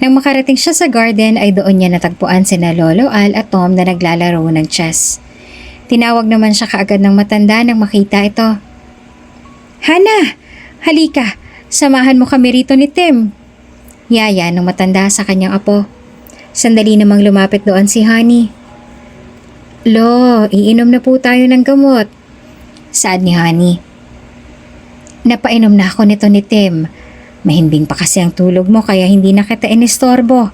Nang makarating siya sa garden ay doon niya natagpuan sina Lolo Al at Tom na naglalaro ng chess. Tinawag naman siya kaagad ng matanda nang makita ito. Hana, halika, samahan mo kami rito ni Tim. Yaya ng matanda sa kanyang apo. Sandali namang lumapit doon si Honey. Lo, iinom na po tayo ng gamot. Saad ni Honey. Napainom na ako nito ni Tim. Mahimbing pa kasi ang tulog mo kaya hindi na kita inistorbo.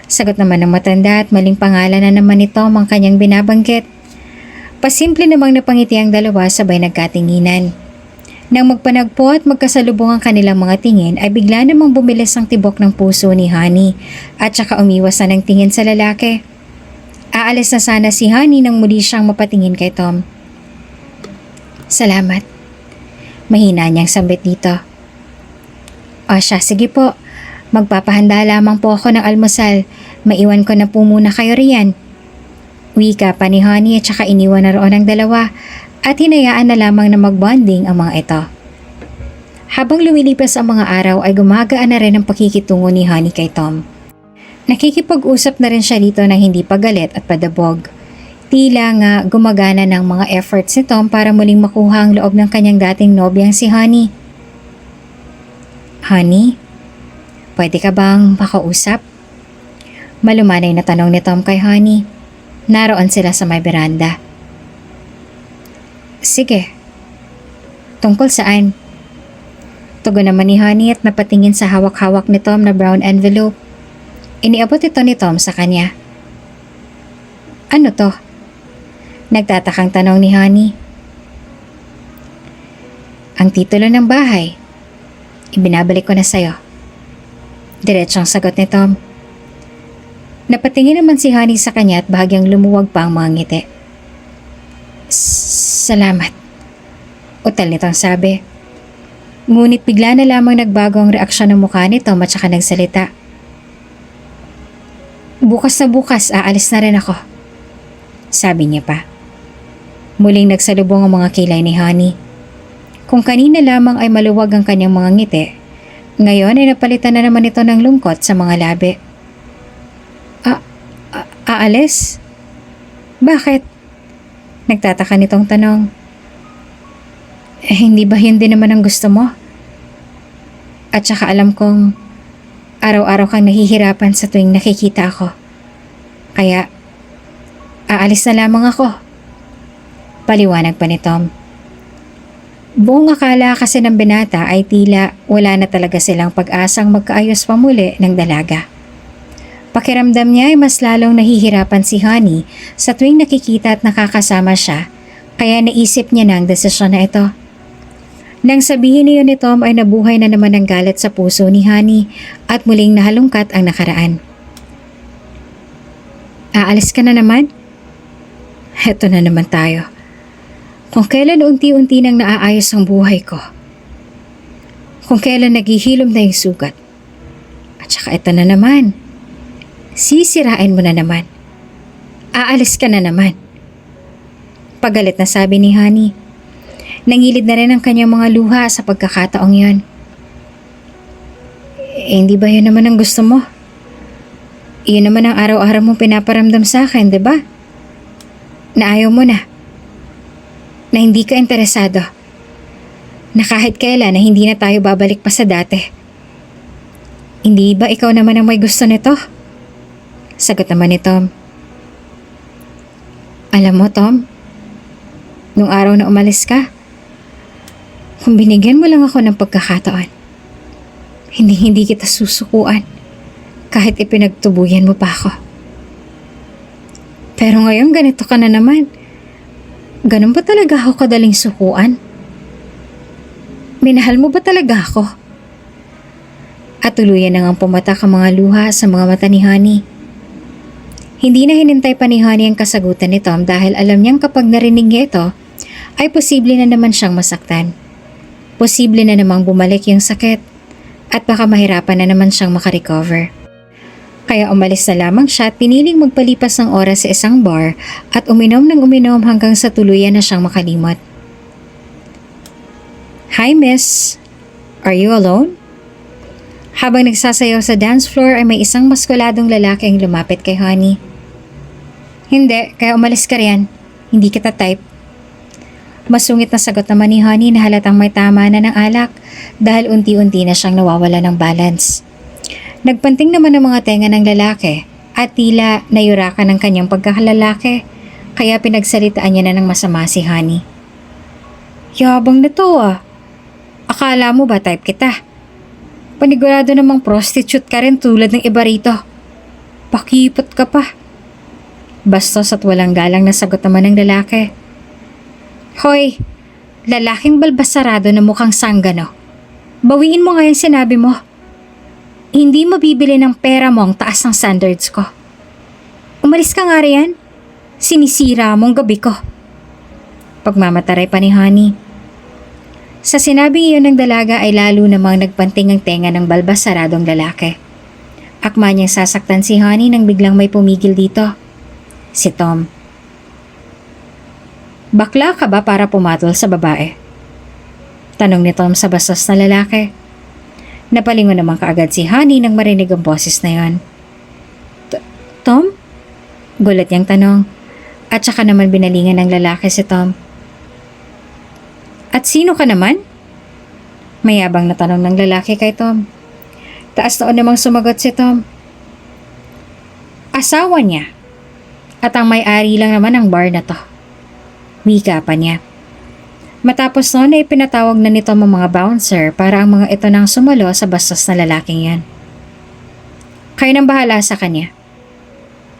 Sagot naman ng matanda at maling pangalan na naman ni Tom ang kanyang binabanggit. Pasimple namang napangiti ang dalawa sabay nagkatinginan. Nang magpanagpo at magkasalubong ang kanilang mga tingin ay bigla namang bumilis ang tibok ng puso ni Honey at saka umiwas na ng tingin sa lalaki. Aalis na sana si Honey nang muli siyang mapatingin kay Tom. Salamat. Mahina niyang sambit dito. O siya, sige po. Magpapahanda lamang po ako ng almusal. Maiwan ko na po muna kayo riyan. Wika pa ni Honey at saka iniwan na roon ang dalawa at hinayaan na lamang na magbonding ang mga ito. Habang lumilipas ang mga araw ay gumagaan na rin ang pakikitungo ni Honey kay Tom. Nakikipag-usap na rin siya dito ng hindi pagalit at padabog. Tila nga gumagana ng mga efforts ni Tom para muling makuha ang loob ng kanyang dating nobyang si Honey. Honey, pwede ka bang makausap? Malumanay na tanong ni Tom kay Honey. Naroon sila sa may beranda. Sige. Tungkol saan? Tugon naman ni Honey at napatingin sa hawak-hawak ni Tom na brown envelope. Iniabot ito ni Tom sa kanya. Ano to? Nagtatakang tanong ni Honey. Ang titulo ng bahay. Ibinabalik ko na sa'yo. Diretsong sagot ni Tom. Napatingin naman si Honey sa kanya at bahagyang lumuwag pa ang mga ngiti. Salamat. Utal nitong sabi. Ngunit bigla na lamang nagbago ang reaksyon ng mukha nito at saka nagsalita. Bukas na bukas, aalis na rin ako. Sabi niya pa. Muling nagsalubong ang mga kilay ni Honey. Kung kanina lamang ay maluwag ang kanyang mga ngiti, ngayon ay napalitan na naman ito ng lungkot sa mga labi. Aalis? Bakit? Nagtataka nitong tanong. Hindi ba yun din naman ang gusto mo? At saka alam kong araw-araw kang nahihirapan sa tuwing nakikita ako. Kaya, aalis na lamang ako. Paliwanag pa ni Tom. Buong akala kasi ng binata ay tila wala na talaga silang pag-asang magkaayos pa muli ng dalaga. Pakiramdam niya ay mas lalong nahihirapan si Honey sa tuwing nakikita at nakakasama siya, kaya naisip niya na ang desisyon na ito. Nang sabihin niyo ni Tom ay nabuhay na naman ang galit sa puso ni Honey at muling nahalungkat ang nakaraan. Aalis ka na naman? Heto na naman tayo. Kung kailan unti-unti nang naaayos ang buhay ko. Kung kailan naghihilom na yung sugat. At saka ito na naman. Sisirain mo na naman. Aalis ka na naman. Pagalit na sabi ni Honey. Nangilid na rin ang kanyang mga luha sa pagkakataong yon. Hindi ba yun naman ang gusto mo? Iyon naman ang araw-araw mong pinaparamdam sa akin, di ba? Na ayaw mo na. Na hindi ka interesado. Na kahit kailan na hindi na tayo babalik pa sa dati. Hindi ba ikaw naman ang may gusto nito? Sagot naman ni Tom. Alam mo, Tom, nung araw na umalis ka, kung binigyan mo lang ako ng pagkakataon, hindi kita susukuan kahit ipinagtubuyan mo pa ako. Pero ngayon ganito ka na naman. Ganun ba talaga ako kadaling sukuan? Minahal mo ba talaga ako? At tuluyan na ngang pumatak ang mga luha sa mga mata ni Honey. Hindi na hinintay pa ni Honey ang kasagutan ni Tom dahil alam niyang kapag narinig niya ito, ay posible na naman siyang masaktan. Posible na namang bumalik yung sakit at baka mahirapan na naman siyang makarecover. Kaya umalis na lamang siya at piniling magpalipas ng oras sa isang bar at uminom ng uminom hanggang sa tuluyan na siyang makalimot. Hi miss, are you alone? Habang nagsasayaw sa dance floor ay may isang maskuladong lalaki ang lumapit kay Honey. Hindi, kaya umalis ka riyan. Hindi kita type. Masungit na sagot naman ni Honey na halatang may tama na ng alak dahil unti-unti na siyang nawawala ng balance. Nagpanting naman ang mga tenga ng lalaki at tila nayurakan ng kanyang pagkakalalaki kaya pinagsalitaan niya na ng masama si Honey. Yabang na to ah. Akala mo ba type kita? Panigurado namang prostitute ka rin tulad ng iba rito. Pakipot ka pa. Bastos at walang galang na sagot naman ng lalaki. Hoy, lalaking balbasarado na mukhang sanggano. Bawiin mo nga yung sinabi mo. Hindi mabibili ng pera mo ang taas ng standards ko. Umalis ka nga riyan. Sinisira mong gabi ko. Pagmamataray pa ni Honey. Sa sinabing iyon ng dalaga ay lalo namang nagpanting ang tenga ng balbasaradong lalaki. Akma niyang sasaktan si Honey nang biglang may pumigil dito. Si Tom. Bakla ka ba para pumatol sa babae? Tanong ni Tom sa bastos na lalaki. Napalingon naman kaagad si Honey nang marinig ang boses na yon. Tom? Gulat niyang tanong. At saka naman binalingan ng lalaki si Tom. At sino ka naman? Mayabang na tanong ng lalaki kay Tom. Taas noon namang sumagot si Tom. Asawa niya. At ang may-ari lang naman ang bar na to. Wika pa niya. Matapos noon ay pinatawag na nito ang mga bouncer para ang mga ito nang sumalo sa bastos na lalaking yan. Kayo nang bahala sa kanya.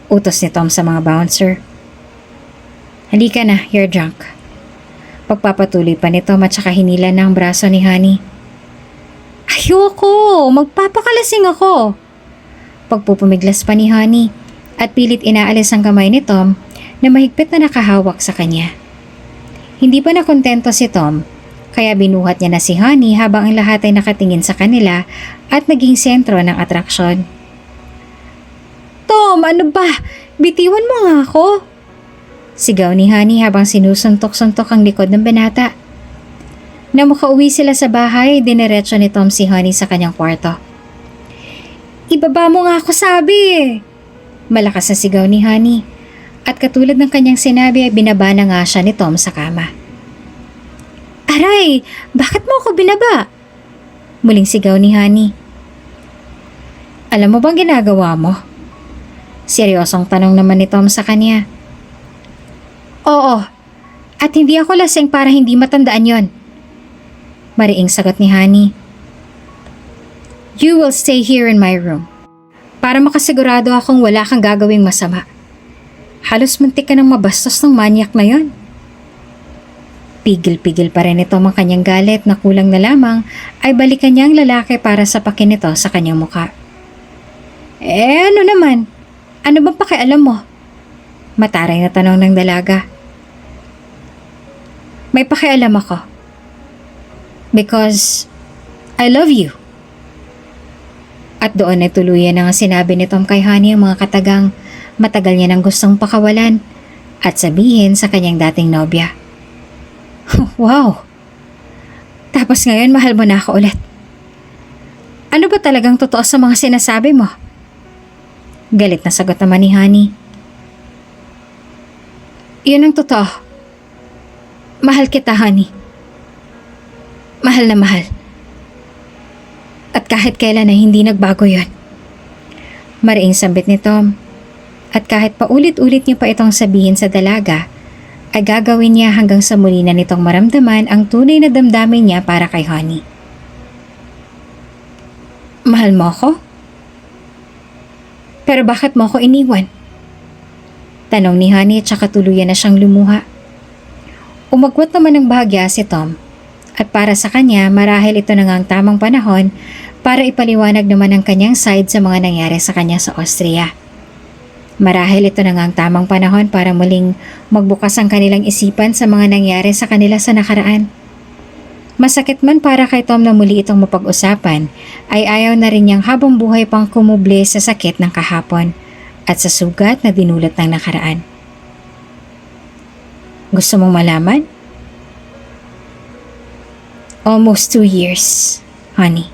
Utos ni Tom sa mga bouncer. Halika na, you're drunk. Pagpapatuloy pa nito at saka hinila na ang braso ni Honey. Ayoko! Magpapakalasing ako! Pagpupumiglas pa ni Honey, at pilit inaalis ang kamay ni Tom na mahigpit na nakahawak sa kanya. Hindi pa nakontento si Tom, kaya binuhat niya na si Honey habang ang lahat ay nakatingin sa kanila at naging sentro ng atraksyon. Tom, ano ba? Bitiwan mo nga ako! Sigaw ni Honey habang sinusuntok-suntok ang likod ng binata. Nang makauwi sila sa bahay, diniretso ni Tom si Honey sa kanyang kwarto. Ibaba mo nga ako sabi eh! Malakas na sigaw ni Honey. At katulad ng kanyang sinabi ay binaba na nga siya ni Tom sa kama. Aray! Bakit mo ako binaba? Muling sigaw ni Honey. Alam mo bang ginagawa mo? Seryosong tanong naman ni Tom sa kanya. Oo. At hindi ako lasing para hindi matandaan yon. Mariing sagot ni Honey. You will stay here in my room. Para makasigurado akong wala kang gagawing masama. Halos muntik ka nang mabastos ng manyak na yon. Pigil-pigil pa rin ito ang kanyang galit na kulang na lamang ay balikan niya ang lalaki para sapakin ito sa kanyang muka. Ano naman? Ano bang pakialam mo? Mataray na tanong ng dalaga. May pakialam ako. Because I love you. At doon ay tuluyan na nga sinabi ni Tom kay Honey ang mga katagang matagal niya nang gustong pakawalan at sabihin sa kanyang dating nobya. Wow! Tapos ngayon mahal mo na ako ulit. Ano ba talagang totoo sa mga sinasabi mo? Galit na sagot naman ni Honey. Yun ang totoo. Mahal kita, Honey. Mahal na mahal. At kahit kailan ay hindi nagbago yon. Mariing sambit ni Tom. At kahit paulit-ulit niya pa itong sabihin sa dalaga, ay gagawin niya hanggang sa muli na nitong maramdaman ang tunay na damdamin niya para kay Honey. Mahal mo ako? Pero bakit mo ako iniwan? Tanong ni Honey at saka tuluyan na siyang lumuha. Umagwat naman ng bahagya si Tom at para sa kanya marahil ito na nga ang tamang panahon para ipaliwanag naman ang kanyang side sa mga nangyari sa kanya sa Austria. Marahil ito na nga ang tamang panahon para muling magbukas ang kanilang isipan sa mga nangyari sa kanila sa nakaraan. Masakit man para kay Tom na muli itong mapag-usapan, ay ayaw na rin niyang habang buhay pang kumuble sa sakit ng kahapon at sa sugat na dinulot ng nakaraan. Gusto mong malaman? Almost 2 years, honey.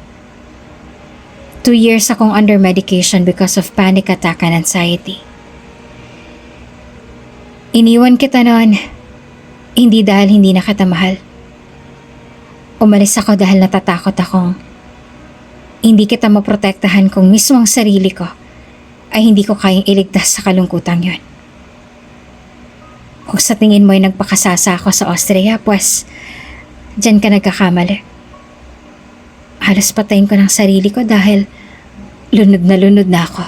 2 years akong under medication because of panic attack and anxiety. Iniwan kita noon, hindi dahil hindi na kita mahal. Umalis ako dahil natatakot akong hindi kita maprotektahan kung mismo ang sarili ko ay hindi ko kayang iligtas sa kalungkutang yon. Kung sa tingin mo ay nagpakasasa ako sa Austria, pues dyan ka nagkakamali. Halos patayin ko ng sarili ko dahil lunod na ako.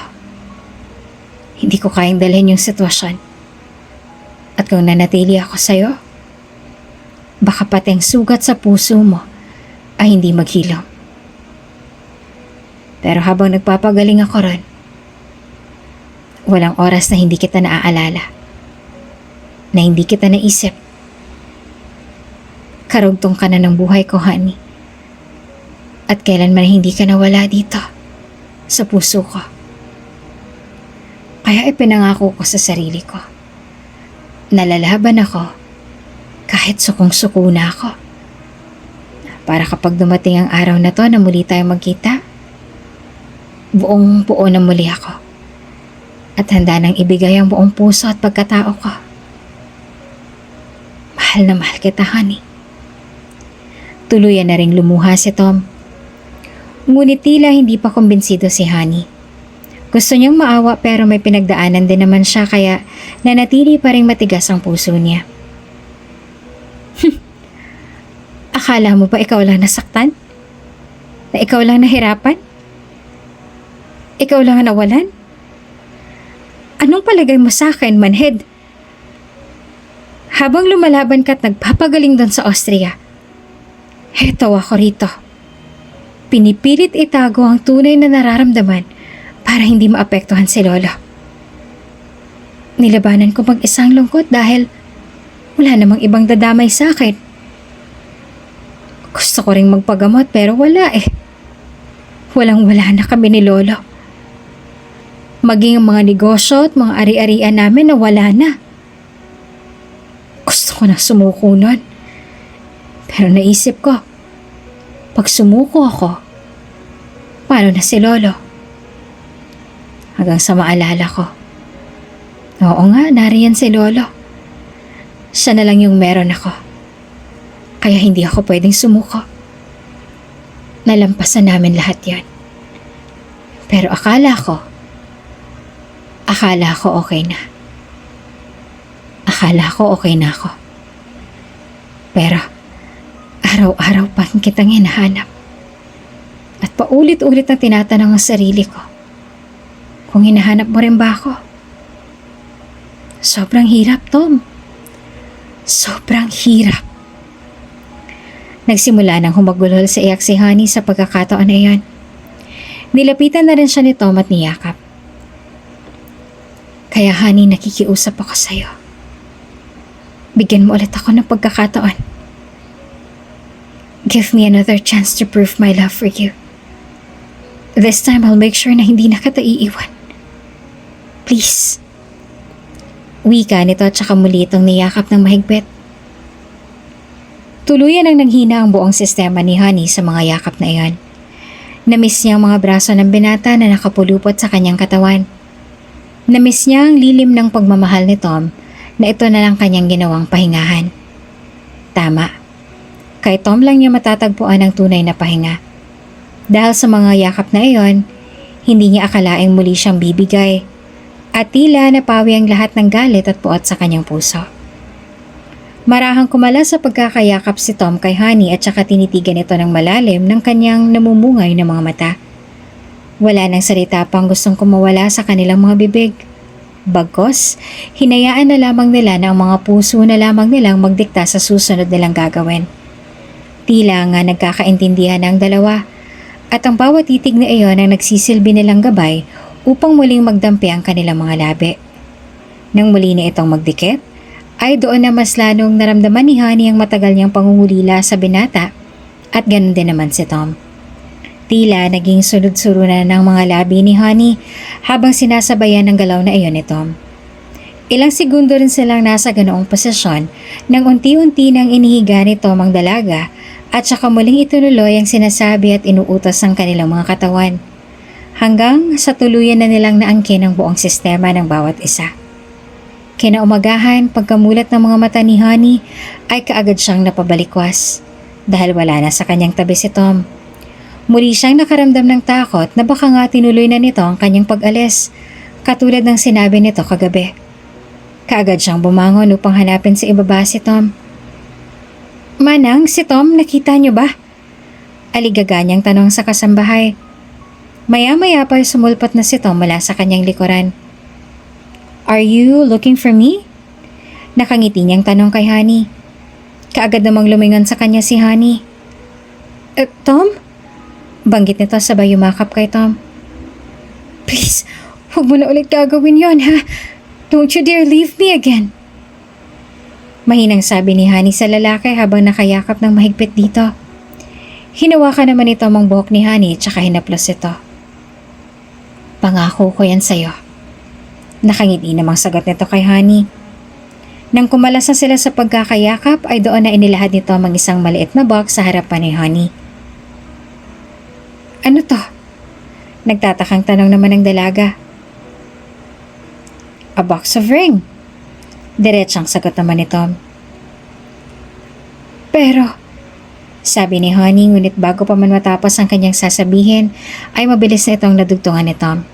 Hindi ko kayang dalhin yung sitwasyon. At kung nanatili ako sa'yo, baka pati ang sugat sa puso mo ay hindi maghilom. Pero habang nagpapagaling ako ron, walang oras na hindi kita naaalala, na hindi kita naisip. Karugtong ka na ng buhay ko, honey. At kailanman hindi ka nawala dito, sa puso ko. Kaya ipinangako ko sa sarili ko, nalalaban ako kahit sukong-suko na ako. Para kapag dumating ang araw na to na muli tayong magkita, buong-buo na muli ako. At handa nang ibigay ang buong puso at pagkatao ko. Mahal na mahal kita, honey. Tuluyan na ring lumuha si Tom. Ngunit tila hindi pa kumbinsido si Honey. Gusto niyang maawa pero may pinagdaanan din naman siya kaya nanatili pa ring matigas ang puso niya. Akala mo ba ikaw lang nasaktan? Na ikaw lang nahirapan? Ikaw lang ang nawalan? Anong palagay mo sa akin, manhead? Habang lumalaban ka at nagpapagaling doon sa Austria, heto ako rito. Pinipilit itago ang tunay na nararamdaman para hindi maapektuhan si Lolo. Nilabanan ko mag-isang lungkot dahil wala namang ibang dadamay sa akin. Gusto ko ring magpagamot pero wala eh. Walang-wala na kami ni Lolo. Maging ang mga negosyo at mga ari-arian namin na wala na. Gusto ko na sumuko nun. Pero naisip ko, pag sumuko ako, paano na si Lolo? Hanggang sa maalala ko. Oo nga, nariyan si Lolo. Siya na lang yung meron ako. Kaya hindi ako pwedeng sumuko. Nalampasan namin lahat yan. Pero akala ko okay na. Akala ko okay na ako. Pero araw-araw pa kitang hinahanap. At paulit-ulit na tinatanong ang sarili ko kung hinahanap mo rin ba ako. Sobrang hirap, Tom. Sobrang hirap. Nagsimula nang humagulhol sa iyak si Honey sa pagkakataon na iyon. Nilapitan na rin siya ni Tom at niyakap. Kaya Honey, nakikiusap ako sa'yo. Bigyan mo ulit ako ng pagkakataon. Give me another chance to prove my love for you. This time I'll make sure na hindi na kita iiwan. Please. Wika nito at saka muli itong niyakap ng mahigpit. Tuluyan ang nanghina ang buong sistema ni Honey sa mga yakap na iyon. Namiss niya ang mga braso ng binata na nakapulupot sa kanyang katawan. Namiss niya ang lilim ng pagmamahal ni Tom na ito na lang kanyang ginawang pahingahan. Tama. Kay Tom lang niya matatagpuan ang tunay na pahinga. Dahil sa mga yakap na iyon, hindi niya akalaing muli siyang bibigay at tila napawi ang lahat ng galit at puot sa kanyang puso. Marahang kumala sa pagkakayakap si Tom kay Honey at saka tinitigan ito ng malalim ng kanyang namumungay na mga mata. Wala nang salita pang gustong kumawala sa kanilang mga bibig. Bagkos, hinayaan na lamang nila na ang mga puso na lamang nilang magdikta sa susunod nilang gagawin. Tila nga nagkakaintindihan ang dalawa at ang bawat titig na iyon ang nagsisilbi nilang gabay upang muling magdampi ang kanilang mga labi. Nang muli na itong magdikit, ay doon na mas lalong naramdaman ni Honey ang matagal niyang pangungulila sa binata at ganun din naman si Tom. Tila naging sunod-surunan ng mga labi ni Honey habang sinasabayan ng galaw na iyon ni Tom. Ilang segundo rin silang nasa ganoong posisyon nang unti-unti nang inihiga ni Tom ang dalaga at saka muling itunuloy ang sinasabi at inuutos ng kanilang mga katawan. Hanggang sa tuluyan na nilang naangkin ang buong sistema ng bawat isa. Kinaumagahan, pagkamulat ng mga mata ni Honey ay kaagad siyang napabalikwas dahil wala na sa kanyang tabi si Tom. Muli siyang nakaramdam ng takot na baka nga tinuloy na nito ang kanyang pag-alis katulad ng sinabi nito kagabi. Kaagad siyang bumangon upang hanapin sa ibaba si Tom. Manang, si Tom, nakita niyo ba? Aligaga niyang tanong sa kasambahay. Maya-maya pa sumulpot na si Tom mula sa kanyang likuran. Are you looking for me? Nakangiti niyang tanong kay Honey. Kaagad namang lumingon sa kanya si Honey. Tom? Banggit nito sabay yumakap kay Tom. Please, huwag mo na ulit gagawin yon, ha? Don't you dare leave me again. Mahinang sabi ni Honey sa lalaki habang nakayakap ng mahigpit dito. Hinawakan naman ito ang buhok ni Honey tsaka hinaplos ito. Pangako ko yan sa'yo. Nakangiti namang sagot nito kay Honey. Nang kumalas na sila sa pagkakayakap ay doon na inilahad nito ang isang maliit na box sa harapan ni Honey. Ano to? Nagtatakang tanong naman ng dalaga. A box of ring. Diretsang sagot naman ni Tom. Pero, sabi ni Honey ngunit bago pa man matapos ang kanyang sasabihin ay mabilis na itong nadugtungan ni Tom.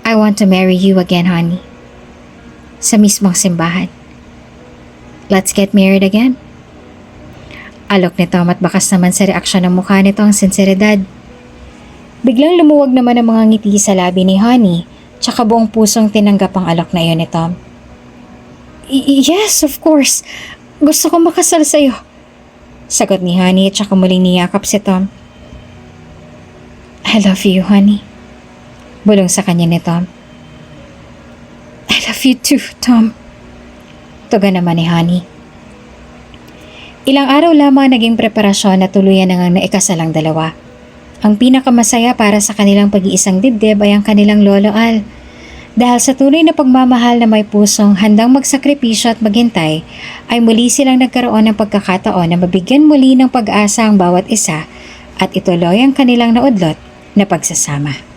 I want to marry you again, Honey. Sa mismong simbahan. Let's get married again. Alok ni Tom at bakas naman sa reaksyon ng mukha nito ang sinseridad. Biglang lumuwag naman ang mga ngiti sa labi ni Honey tsaka buong pusong tinanggap ang alok na iyon ni Tom. Yes, of course. Gusto ko makasal sa'yo. Sagot ni Honey at saka muling niyakap si Tom. I love you, Honey. Bulong sa kanya ni Tom. love you too, Tom. Tuga naman ni Honey. Ilang araw lamang naging preparasyon na tuluyan na ngang naikasalang dalawa. Ang pinakamasaya para sa kanilang pag-iisang dibdib ay ang kanilang lolo Al. Dahil sa tunay na pagmamahal na may pusong handang magsakripisyo at maghintay, ay muli silang nagkaroon ng pagkakataon na mabigyan muli ng pag-asa ang bawat isa at ituloy ang kanilang naudlot na pagsasama.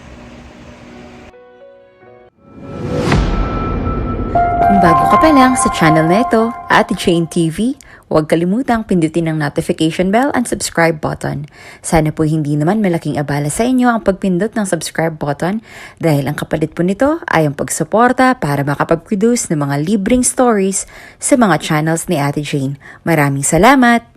Kung bago ka pa lang sa channel na ito, Ate Jane TV, huwag kalimutang pindutin ang notification bell and subscribe button. Sana po hindi naman malaking abala sa inyo ang pagpindot ng subscribe button dahil ang kapalit po nito ay ang pagsuporta para makapag-produce ng mga libreng stories sa mga channels ni Ate Jane. Maraming salamat!